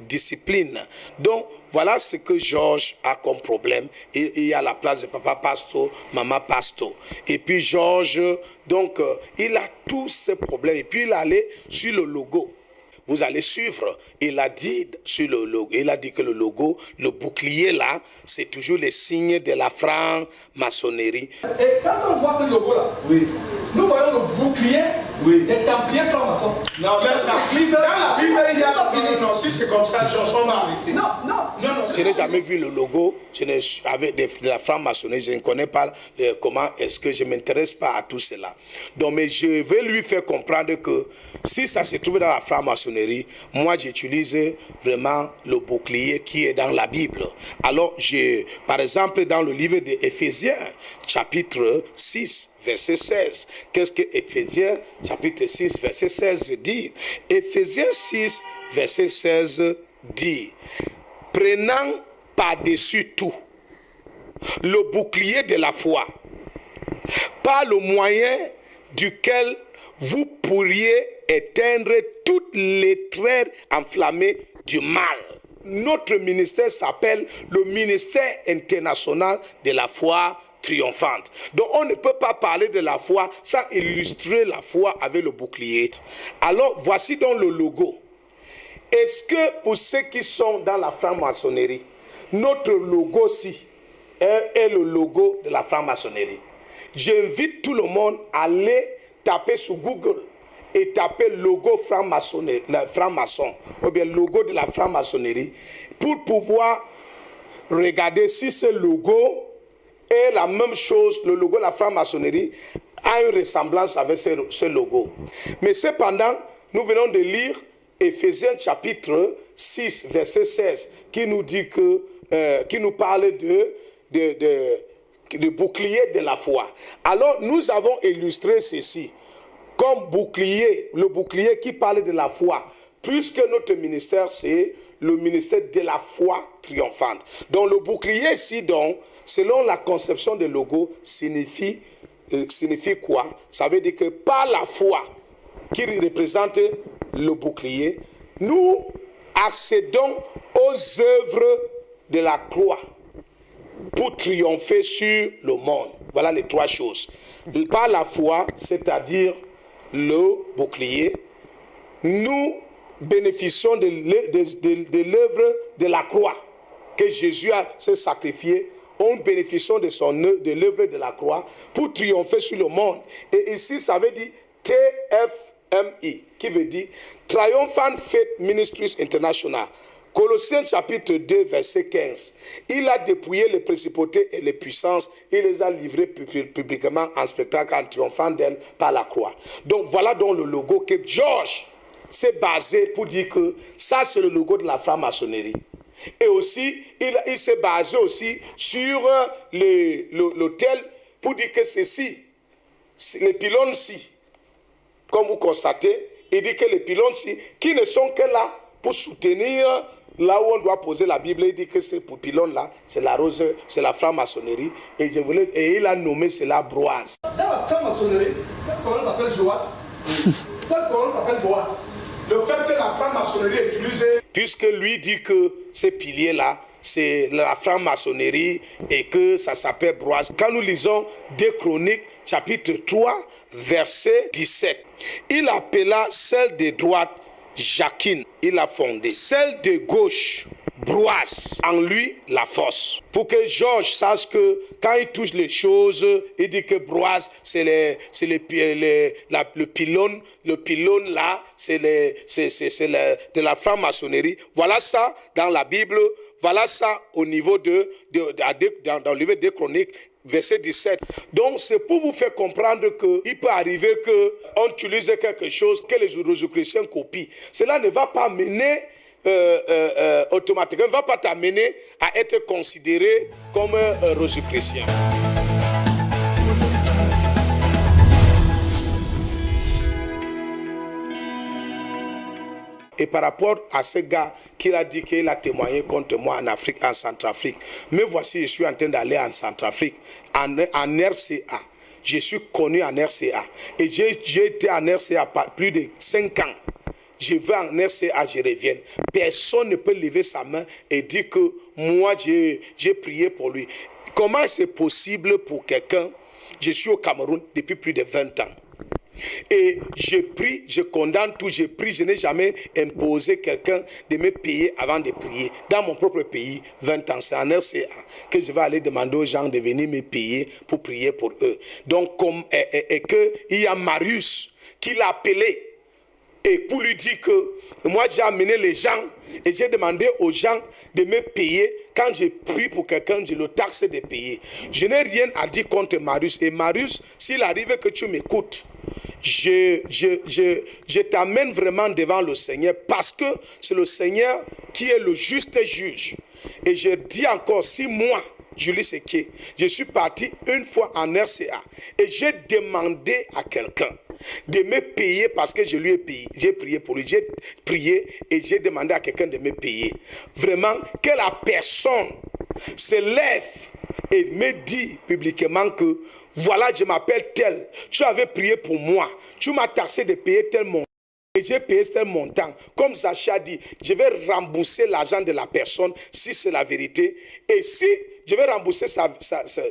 discipline. Donc, voilà ce que Georges a comme problème. Il y a la place de papa pasteur, maman pasteur. Et puis Georges, donc, il a tous ces problèmes. Et puis, il allait sur le logo. Vous allez suivre. Il a dit sur le logo, il a dit que le logo, le bouclier là, c'est toujours le signe de la franc-maçonnerie. Et quand on voit ce logo-là, nous voyons le bouclier des Templiers francs-maçons. Non, mais ça, dans la Bible, il y a non, si c'est comme ça, Georges, on va arrêter. Non. Je n'ai jamais vu le logo, avec de la franc-maçonnerie, je ne connais pas comment est-ce que je ne m'intéresse pas à tout cela. Donc, mais je vais lui faire comprendre que si ça se trouve dans la franc-maçonnerie, moi j'utilise vraiment le bouclier qui est dans la Bible. Alors, par exemple, dans le livre d'Éphésiens, chapitre 6, verset 16. Qu'est-ce que Éphésiens, chapitre 6, verset 16 dit? Éphésiens 6, verset 16 dit: prenant par-dessus tout le bouclier de la foi, par le moyen duquel vous pourriez éteindre toutes les traits enflammées du mal. Notre ministère s'appelle le ministère international de la foi triomphante. Donc on ne peut pas parler de la foi sans illustrer la foi avec le bouclier. Alors voici donc le logo. Est-ce que pour ceux qui sont dans la franc-maçonnerie, notre logo-ci est le logo de la franc-maçonnerie? J'invite tout le monde à aller taper sur Google et taper logo franc-maçon, ou bien logo de la franc-maçonnerie, pour pouvoir regarder si ce logo est la même chose, le logo de la franc-maçonnerie a une ressemblance avec ce logo. Mais cependant, nous venons de lire Éphésiens chapitre 6, verset 16, qui nous dit qui nous parle de bouclier de la foi. Alors, nous avons illustré ceci comme bouclier, le bouclier qui parle de la foi, puisque notre ministère, c'est le ministère de la foi triomphante. Donc, le bouclier ici, donc, selon la conception de logo, signifie quoi? Ça veut dire que par la foi qui représente le bouclier, nous accédons aux œuvres de la croix pour triompher sur le monde. Voilà les trois choses. Par la foi, c'est-à-dire le bouclier, nous bénéficions de l'œuvre de la croix que Jésus a sacrifié. On bénéficie de l'œuvre de la croix pour triompher sur le monde. Et ici, ça veut dire TFMI, qui veut dire Triumphant Faith Ministries International. Colossiens chapitre 2, verset 15. Il a dépouillé les principautés et les puissances. Il les a livrées publiquement en spectacle en triomphant d'elles par la croix. Donc voilà donc le logo que George s'est basé pour dire que ça c'est le logo de la franc-maçonnerie. Et aussi, il s'est basé aussi sur l'autel pour dire que ceci, les pylônes-ci, comme vous constatez, il dit que les pylônes-ci, qui ne sont que là pour soutenir là où on doit poser la Bible, il dit que ce pylône-là, c'est la rose, c'est la franc-maçonnerie, et il a nommé cela Broise. Dans la franc-maçonnerie, cette colonne s'appelle Joas, cette colonne s'appelle Boas. Le fait que la franc-maçonnerie est utilisée, puisque lui dit que ces piliers-là, c'est la franc-maçonnerie et que ça s'appelle Broise. Quand nous lisons 2 Chroniques, chapitre 3, verset 17, il appela celle de droite Jacquine, il a fondé. Celle de gauche, Broise, en lui la force. Pour que Georges sache que quand il touche les choses, il dit que Broise, c'est le pylône. Le pylône là, c'est de la franc-maçonnerie. Voilà ça dans la Bible. Voilà ça au niveau dans le livre des Chroniques. Verset 17. Donc, c'est pour vous faire comprendre qu'il peut arriver qu'on utilise quelque chose que les Rosicruciens copient. Cela ne va pas mener automatiquement, ne va pas t'amener à être considéré comme un Rosicrucien. Et par rapport à ce gars qui a dit qu'il a témoigné contre moi en Afrique, en Centrafrique. Mais voici, je suis en train d'aller en Centrafrique, en RCA. Je suis connu en RCA. Et j'ai été en RCA par plus de 5 ans. Je vais en RCA, je reviens. Personne ne peut lever sa main et dire que moi, j'ai prié pour lui. Comment c'est possible pour quelqu'un? Je suis au Cameroun depuis plus de 20 ans. Et je prie, je condamne tout, je prie, je n'ai jamais imposé quelqu'un de me payer avant de prier. Dans mon propre pays, 20 ans, c'est en RCA que je vais aller demander aux gens de venir me payer pour prier pour eux. Donc, il y a Marius qui l'a appelé et pour lui dire que moi j'ai amené les gens et j'ai demandé aux gens de me payer. Quand je prie pour quelqu'un, je le taxe de payer. Je n'ai rien à dire contre Marius. Et Marius, s'il arrive que tu m'écoutes, je t'amène vraiment devant le Seigneur parce que c'est le Seigneur qui est le juste juge. Et je dis encore, si moi, Julie Seké, je suis parti une fois en RCA et j'ai demandé à quelqu'un de me payer parce que je lui ai payé, j'ai prié pour lui, j'ai prié et j'ai demandé à quelqu'un de me payer. Vraiment, que la personne se lève et me dit publiquement que voilà, je m'appelle tel, tu avais prié pour moi, tu m'as taxé de payer tel montant. Et j'ai payé tel montant. Comme Zacha dit, je vais rembourser l'argent de la personne si c'est la vérité. Et si je vais rembourser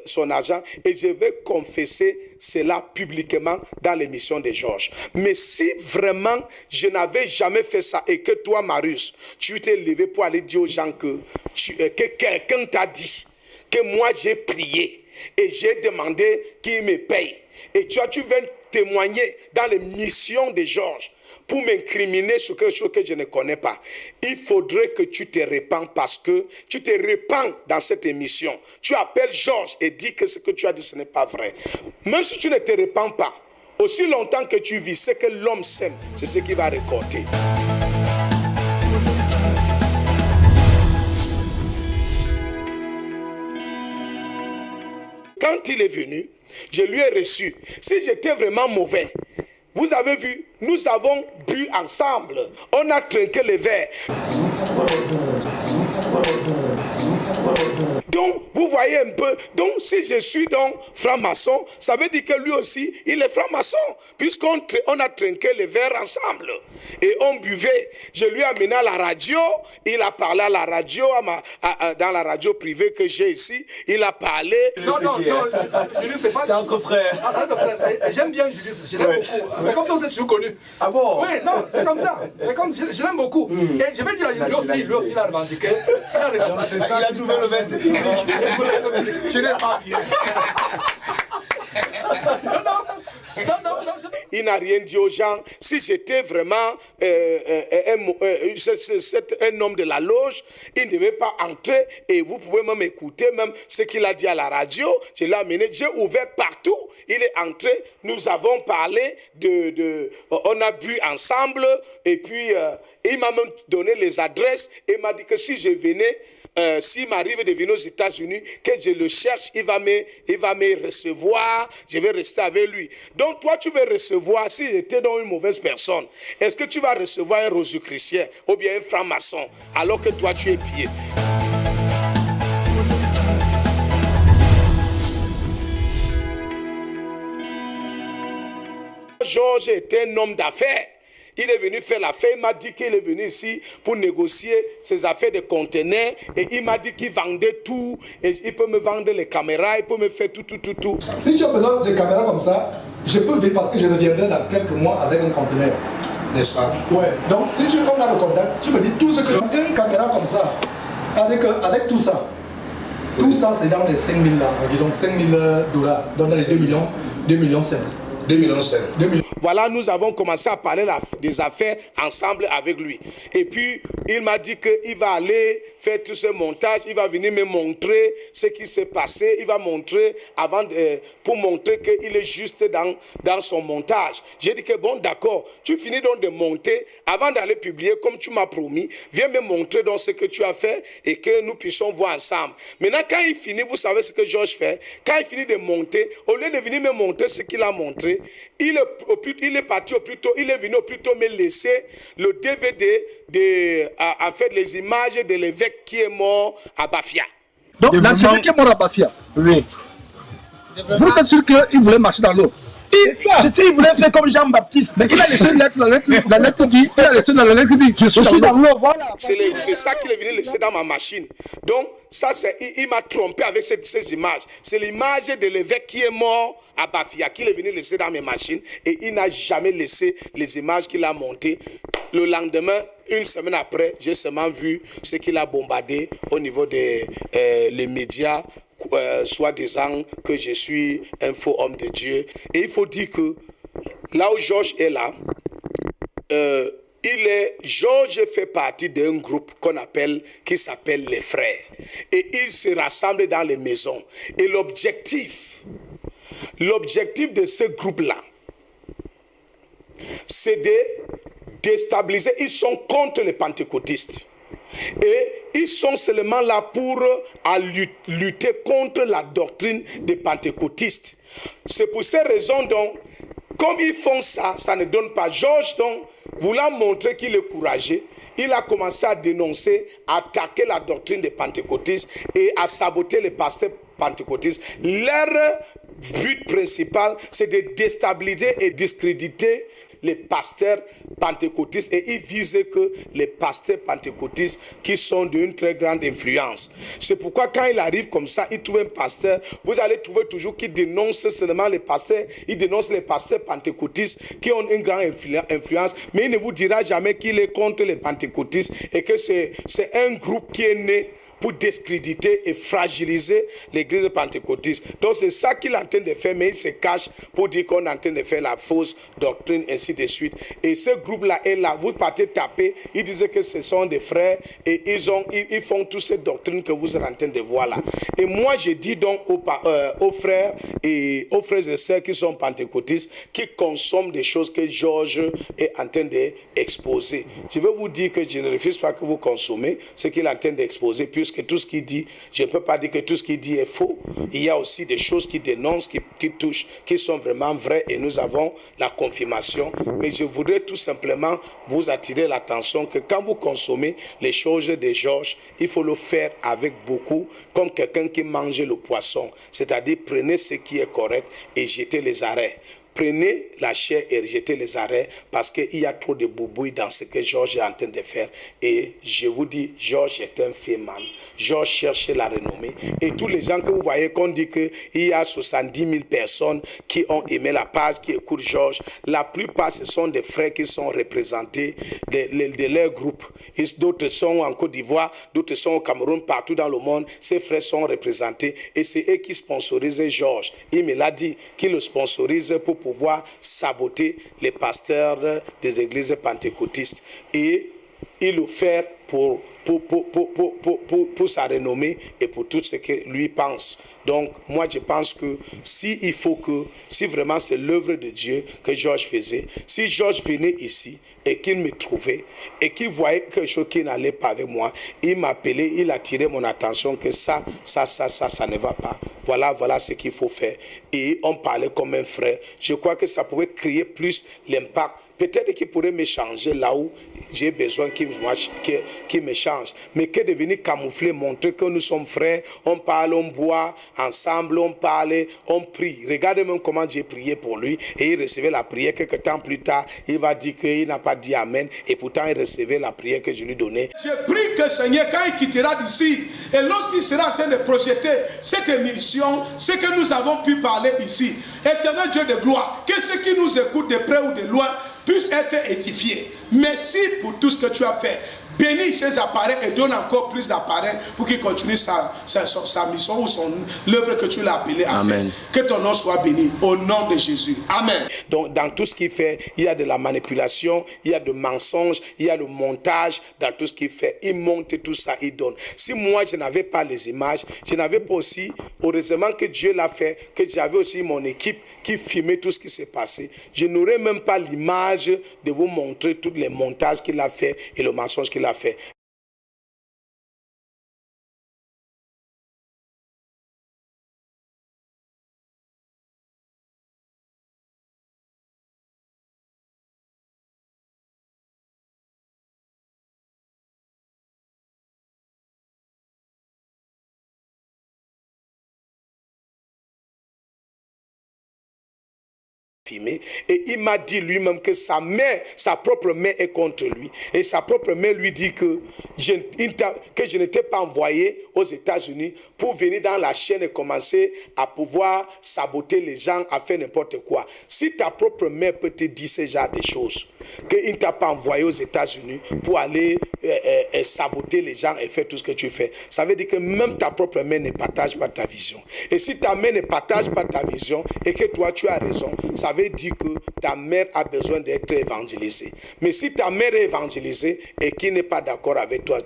son argent et je vais confesser cela publiquement dans l'émission de Georges. Mais si vraiment je n'avais jamais fait ça et que toi, Marius, tu t'es levé pour aller dire aux gens que quelqu'un t'a dit que moi j'ai prié et j'ai demandé qu'il me paye. Et tu viens témoigner dans l'émission de Georges pour m'incriminer sur quelque chose que je ne connais pas. Il faudrait que tu te répands parce que tu te répands dans cette émission. Tu appelles Georges et dis que ce que tu as dit, ce n'est pas vrai. Même si tu ne te répands pas, aussi longtemps que tu vis, ce que l'homme sème, c'est ce qu'il va récolter. Quand il est venu, je lui ai reçu. Si j'étais vraiment mauvais, vous avez vu, nous avons bu ensemble. On a trinqué les verres. Donc, vous voyez un peu. Donc, si je suis donc franc-maçon, ça veut dire que lui aussi, il est franc-maçon. Puisqu'on a trinqué les verres ensemble. Et on buvait. Je lui ai amené à la radio. Il a parlé à la radio, dans la radio privée que j'ai ici. Il a parlé. Non, Julius, c'est pas... C'est entre frères. Ah, c'est entre frères. J'aime bien Julius. Je l'aime beaucoup. C'est comme ça que vous êtes toujours connu. Ah bon? Oui, non, c'est comme ça. C'est comme, je l'aime beaucoup. Et je vais dire, lui aussi, il a revendiqué. Il a trouvé le verset. Je n'ai pas bien. Il n'a rien dit aux gens. Si j'étais vraiment un homme de la loge, il ne devait pas entrer. Et vous pouvez même écouter même ce qu'il a dit à la radio. Je l'ai amené, j'ai ouvert partout. Il est entré. Nous avons parlé on a bu ensemble. Et puis, il m'a même donné les adresses. Et m'a dit que si je venais, s'il m'arrive de venir aux États-Unis, que je le cherche, il va me recevoir, je vais rester avec lui. Donc toi, tu veux recevoir, si j'étais dans une mauvaise personne, est-ce que tu vas recevoir un rosicrucien ou bien un franc-maçon, alors que toi, tu es pied? Georges était un homme d'affaires. Il est venu faire l'affaire, il m'a dit qu'il est venu ici pour négocier ses affaires de conteneurs et il m'a dit qu'il vendait tout et il peut me vendre les caméras, il peut me faire tout. Si tu as besoin de caméras comme ça, je peux venir parce que je reviendrai dans quelques mois avec un conteneur. N'est-ce pas? Ouais, donc si tu as le contact, tu me dis tout ce que tu as. Une caméra comme ça, avec tout ça. Tout ça, c'est dans les 5 000 là, environ 5 000 $, dans les 2 millions 5. 2 millions 5. Voilà, nous avons commencé à parler des affaires ensemble avec lui. Et puis, il m'a dit qu'il va aller faire tout ce montage. Il va venir me montrer ce qui s'est passé. Il va montrer pour montrer qu'il est juste dans son montage. J'ai dit que bon, d'accord, tu finis donc de monter. Avant d'aller publier, comme tu m'as promis, viens me montrer donc ce que tu as fait et que nous puissions voir ensemble. Maintenant, quand il finit, vous savez ce que Georges fait. Quand il finit de monter, au lieu de venir me montrer ce qu'il a montré, il est parti au plus tôt, il est venu au plus tôt me laisser le DVD en fait les images de l'évêque qui est mort à Bafia. Donc l'archevêque qui est mort à Bafia. Oui. Vous êtes sûr qu'il voulait marcher dans l'eau? Il voulait faire comme Jean-Baptiste. Mais il a laissé une lettre, la lettre dit, je suis dans l'eau, voilà. C'est ça qu'il est venu laisser dans ma machine. Donc, ça, il m'a trompé avec ces images. C'est l'image de l'évêque qui est mort à Bafia qu'il est venu laisser dans mes machines et il n'a jamais laissé les images qu'il a montées. Le lendemain, une semaine après, j'ai seulement vu ce qu'il a bombardé au niveau des les médias, soi-disant que je suis un faux homme de Dieu. Et il faut dire que là où Georges est là, Georges fait partie d'un groupe qui s'appelle les frères. Et ils se rassemblent dans les maisons. Et l'objectif de ce groupe-là, c'est de déstabiliser. Ils sont contre les pentecôtistes. Et ils sont seulement là pour lutter contre la doctrine des pentecôtistes. C'est pour ces raisons donc, comme ils font ça, ça ne donne pas. Georges donc voulant montrer qu'il est courageux, il a commencé à dénoncer, à attaquer la doctrine des pentecôtistes et à saboter les pasteurs pentecôtistes. Leur but principal, c'est de déstabiliser et discréditer les pasteurs pentecôtistes, et ils visaient que les pasteurs pentecôtistes qui sont d'une très grande influence. C'est pourquoi quand il arrive comme ça, il trouve un pasteur, vous allez trouver toujours qu'il dénonce seulement les pasteurs, il dénonce les pasteurs pentecôtistes qui ont une grande influence, mais il ne vous dira jamais qu'il est contre les pentecôtistes et que c'est un groupe qui est né pour discréditer et fragiliser l'église pentecôtiste. Donc c'est ça qu'il est en train de faire, mais il se cache pour dire qu'on est en train de faire la fausse doctrine, ainsi de suite. Et ce groupe-là est là, vous partez taper, ils disaient que ce sont des frères et ils font toutes ces doctrines que vous êtes en train de voir là. Et moi je dis donc aux frères et sœurs qui sont pentecôtistes, qui consomment des choses que Georges est en train d'exposer. Je vais vous dire que je ne refuse pas que vous consommez ce qu'il est en train d'exposer, puisque tout ce qu'il dit, je ne peux pas dire que tout ce qu'il dit est faux. Il y a aussi des choses qui dénoncent, qui touchent, qui sont vraiment vraies, et nous avons la confirmation. Mais je voudrais tout simplement vous attirer l'attention que quand vous consommez les choses de Georges, il faut le faire avec beaucoup, comme quelqu'un qui mange le poisson. C'est-à-dire, prenez ce qui est correct et jetez les arrêts. Prenez la chair et rejetez les arrêts, parce qu'il y a trop de boubouilles dans ce que Georges est en train de faire. Et je vous dis, Georges est un féman. Georges cherche la renommée. Et tous les gens que vous voyez qu'on dit qu'il y a 70 000 personnes qui ont aimé la page, qui écoutent Georges, la plupart ce sont des frères qui sont représentés de leur groupe. D'autres sont en Côte d'Ivoire, d'autres sont au Cameroun, partout dans le monde. Ces frères sont représentés et c'est eux qui sponsorisent Georges. Il me l'a dit qu'il le sponsorise pour pouvoir saboter les pasteurs des églises pentecôtistes. Et il le fait pour sa renommée et pour tout ce que lui pense. Donc moi je pense que si vraiment c'est l'œuvre de Dieu que Georges faisait, si Georges venait ici et qu'il me trouvait et qu'il voyait quelque chose qui n'allait pas avec moi, il m'appelait, il attirait mon attention que ça ne va pas. Voilà ce qu'il faut faire. Et on parlait comme un frère. Je crois que ça pourrait créer plus l'impact. Peut-être qu'il pourrait me changer là où j'ai besoin qu'il me change. Mais que de venir camoufler, montrer que nous sommes frères, on parle, on boit ensemble, on parle, on prie. Regardez même comment j'ai prié pour lui et il recevait la prière. Quelques temps plus tard, il va dire qu'il n'a pas dit Amen et pourtant il recevait la prière que je lui donnais. Je prie que Seigneur, quand il quittera d'ici et lorsqu'il sera en train de projeter cette émission, ce que nous avons pu parler ici, éternel Dieu de gloire, que ceux qui nous écoutent de près ou de loin puissent être édifiés. Merci pour tout ce que tu as fait. Bénis ces appareils et donne encore plus d'appareils pour qu'il continue sa mission ou l'œuvre que tu l'as appelé à faire. Que ton nom soit béni au nom de Jésus. Amen. Donc dans tout ce qu'il fait, il y a de la manipulation, il y a de mensonges, il y a le montage dans tout ce qu'il fait. Il monte tout ça, il donne. Si moi je n'avais pas les images, je n'avais pas aussi, heureusement que Dieu l'a fait, que j'avais aussi mon équipe qui filmait tout ce qui s'est passé, je n'aurais même pas l'image de vous montrer tous les montages qu'il a fait et le mensonge qu'il a fait. Et il m'a dit lui-même que sa propre main est contre lui. Et sa propre main lui dit que je n'étais pas envoyé aux États-Unis pour venir dans la chaîne et commencer à pouvoir saboter les gens, à faire n'importe quoi. Si ta propre main peut te dire ce genre de choses, qu'il ne t'a pas envoyé aux États-Unis pour aller saboter les gens et faire tout ce que tu fais, ça veut dire que même ta propre main ne partage pas ta vision. Et si ta main ne partage pas ta vision et que toi tu as raison, ça veut dire que ta mère a besoin d'être évangélisée. Mais si ta mère est évangélisée et qui n'est pas d'accord avec toi,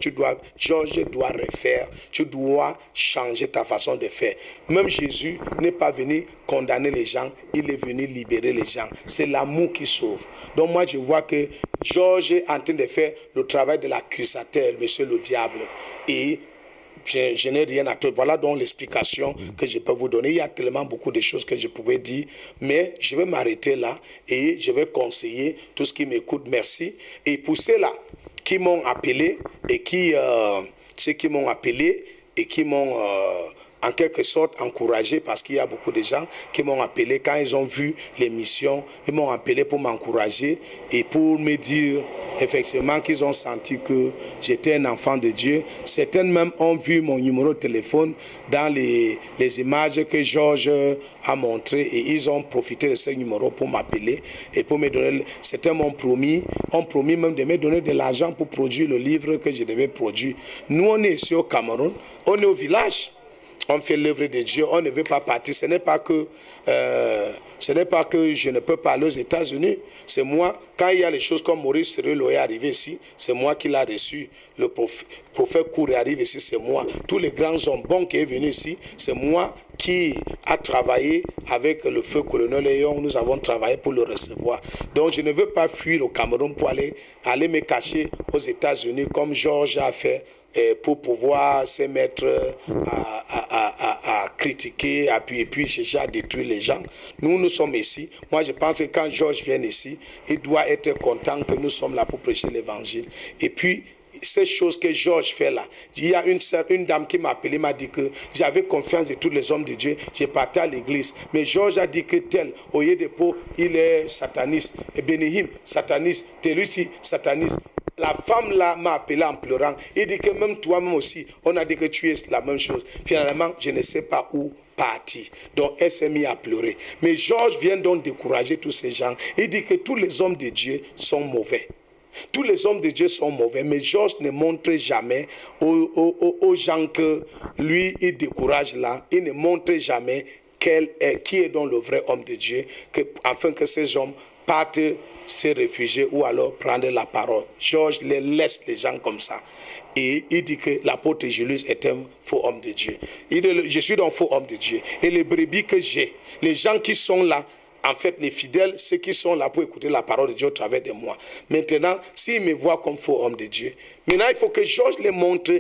Georges doit refaire, tu dois changer ta façon de faire. Même Jésus n'est pas venu condamner les gens, il est venu libérer les gens. C'est l'amour qui sauve. Donc moi je vois que Georges est en train de faire le travail de l'accusateur, monsieur le diable. Et je n'ai rien à te. Voilà donc l'explication que je peux vous donner. Il y a tellement beaucoup de choses que je pouvais dire, mais je vais m'arrêter là et je vais conseiller tout ce qui m'écoute. Merci. Et pour ceux-là qui m'ont appelé et ceux qui m'ont appelé et qui m'ont en quelque sorte encouragé, parce qu'il y a beaucoup de gens qui m'ont appelé quand ils ont vu l'émission, ils m'ont appelé pour m'encourager et pour me dire effectivement qu'ils ont senti que j'étais un enfant de Dieu. Certains même ont vu mon numéro de téléphone dans les images que Georges a montrées et ils ont profité de ce numéro pour m'appeler et pour me donner. Certains ont promis même de me donner de l'argent pour produire le livre que je devais produire. Nous, on est ici au Cameroun, on est au village. On fait l'œuvre de Dieu, on ne veut pas partir. Ce n'est pas que je ne peux pas aller aux États-Unis. C'est moi, quand il y a les choses comme Maurice Cerullo est arrivé ici, c'est moi qui l'ai reçu. Le prophète Kouré arrive ici, c'est moi. Tous les grands hommes bons qui sont venus ici, c'est moi qui a travaillé avec le feu colonel Léon. Nous avons travaillé pour le recevoir. Donc je ne veux pas fuir au Cameroun pour aller me cacher aux États-Unis comme Georges a fait. Pour pouvoir se mettre à critiquer, et puis chercher à détruire les gens. Nous sommes ici. Moi, je pense que quand Georges vient ici, il doit être content que nous sommes là pour prêcher l'évangile. Et puis, ces choses que Georges fait là, il y a une dame qui m'a appelé, m'a dit que j'avais confiance de tous les hommes de Dieu, j'ai parti à l'église. Mais Georges a dit que tel, Oyedepo, il est sataniste. Et Benihim, sataniste. Telusi, sataniste. La femme là m'a appelé en pleurant. Il dit que même toi-même aussi, on a dit que tu es la même chose. Finalement, je ne sais pas où partir. Donc, elle s'est mise à pleurer. Mais Georges vient donc décourager tous ces gens. Il dit que tous les hommes de Dieu sont mauvais. Tous les hommes de Dieu sont mauvais, mais Georges ne montre jamais aux gens que lui, il décourage là. Il ne montre jamais qui est donc le vrai homme de Dieu, afin que ces hommes partent se réfugier ou alors prendre la parole. Georges les laisse les gens comme ça. Et il dit que l'apôtre Julius est un faux homme de Dieu. Il dit, je suis donc faux homme de Dieu. Et les brebis que j'ai, les gens qui sont là, en fait, les fidèles, ceux qui sont là pour écouter la parole de Dieu au travers de moi. Maintenant, s'ils me voient comme faux homme de Dieu, maintenant il faut que Georges les montre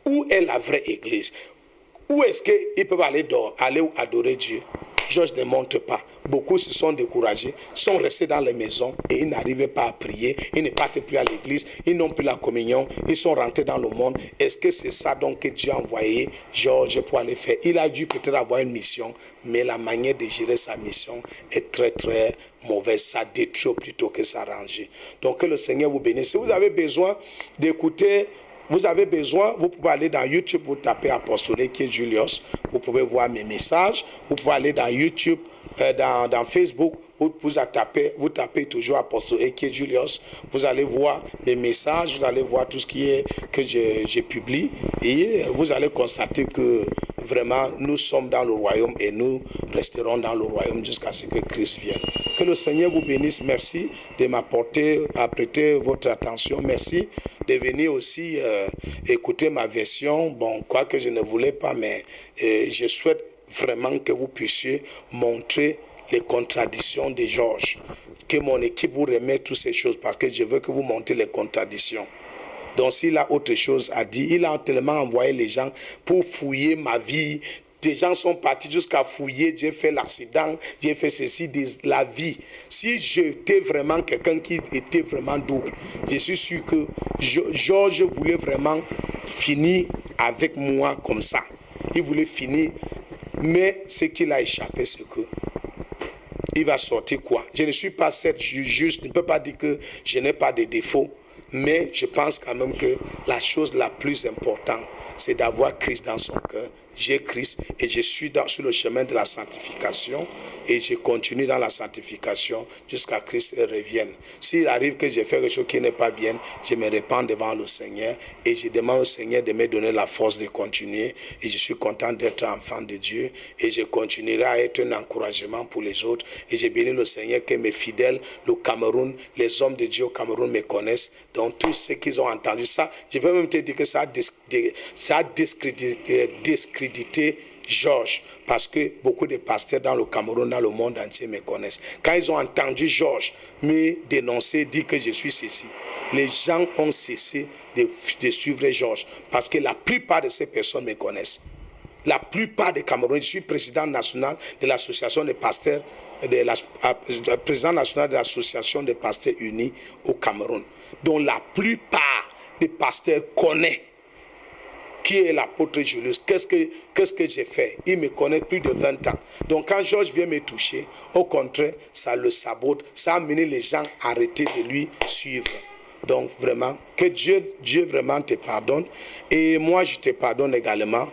où est la vraie église. Où est-ce qu'ils peuvent aller adorer Dieu? Georges ne montre pas. Beaucoup se sont découragés, sont restés dans les maisons et ils n'arrivaient pas à prier. Ils ne partent plus à l'église, ils n'ont plus la communion, ils sont rentrés dans le monde. Est-ce que c'est ça donc que Dieu a envoyé Georges pour aller faire? Il a dû peut-être avoir une mission, mais la manière de gérer sa mission est très très mauvaise. Ça détruit plutôt que ça range. Donc que le Seigneur vous bénisse. Si vous avez besoin d'écouter, vous pouvez aller dans YouTube, vous tapez Apostolique qui est Julius, vous pouvez voir mes messages, vous pouvez aller dans YouTube, dans Facebook, vous tapez toujours Apostolique qui est Julius, vous allez voir mes messages, vous allez voir tout ce que je publie et vous allez constater que vraiment nous sommes dans le royaume et nous resterons dans le royaume jusqu'à ce que Christ vienne. Que le Seigneur vous bénisse, merci de prêter votre attention, merci de venir aussi écouter ma version. Bon, quoique je ne voulais pas, mais je souhaite vraiment que vous puissiez montrer les contradictions de Georges. Que mon équipe vous remette toutes ces choses parce que je veux que vous montrez les contradictions. Donc s'il a autre chose à dire, il a tellement envoyé les gens pour fouiller ma vie. Des gens sont partis jusqu'à fouiller, j'ai fait l'accident, j'ai fait ceci, la vie. Si j'étais vraiment quelqu'un qui était vraiment double, je suis sûr que Georges voulait vraiment finir avec moi comme ça. Il voulait finir, mais ce qu'il a échappé, c'est que il va sortir quoi? Je ne suis pas juste, je ne peux pas dire que je n'ai pas de défauts, mais je pense quand même que la chose la plus importante, c'est d'avoir Christ dans son cœur. J'ai Christ et je suis sur le chemin de la sanctification et je continue dans la sanctification jusqu'à Christ revienne. S'il arrive que j'ai fait quelque chose qui n'est pas bien, je me répands devant le Seigneur et je demande au Seigneur de me donner la force de continuer et je suis content d'être enfant de Dieu et je continuerai à être un encouragement pour les autres et je bénis le Seigneur que mes fidèles, le Cameroun, les hommes de Dieu au Cameroun me connaissent. Donc tous ceux qui ont entendu ça, je peux même te dire que ça a discrédité Georges, parce que beaucoup de pasteurs dans le Cameroun, dans le monde entier me connaissent. Quand ils ont entendu Georges me dénoncer, dire que je suis ceci, les gens ont cessé de suivre Georges, parce que la plupart de ces personnes me connaissent. La plupart des Camerounais, je suis président national de l'association des pasteurs, président national de l'association des pasteurs unis au Cameroun, dont la plupart des pasteurs connaissent qui est l'apôtre Julius. Qu'est-ce que j'ai fait? Il me connaît plus de 20 ans. Donc quand Georges vient me toucher, au contraire, ça le sabote, ça a amené les gens à arrêter de lui suivre. Donc vraiment, que Dieu vraiment te pardonne. Et moi, je te pardonne également.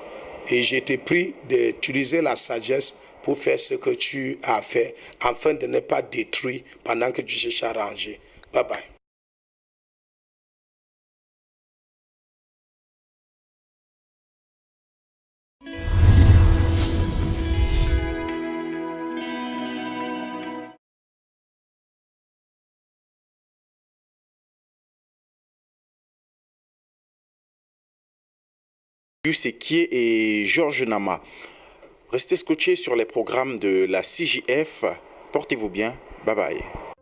Et je t'ai pris d'utiliser la sagesse pour faire ce que tu as fait, afin de ne pas détruire pendant que tu cherches à ranger. Bye bye. Sekié et Georges Nama. Restez scotchés sur les programmes de la CJF. Portez-vous bien. Bye bye.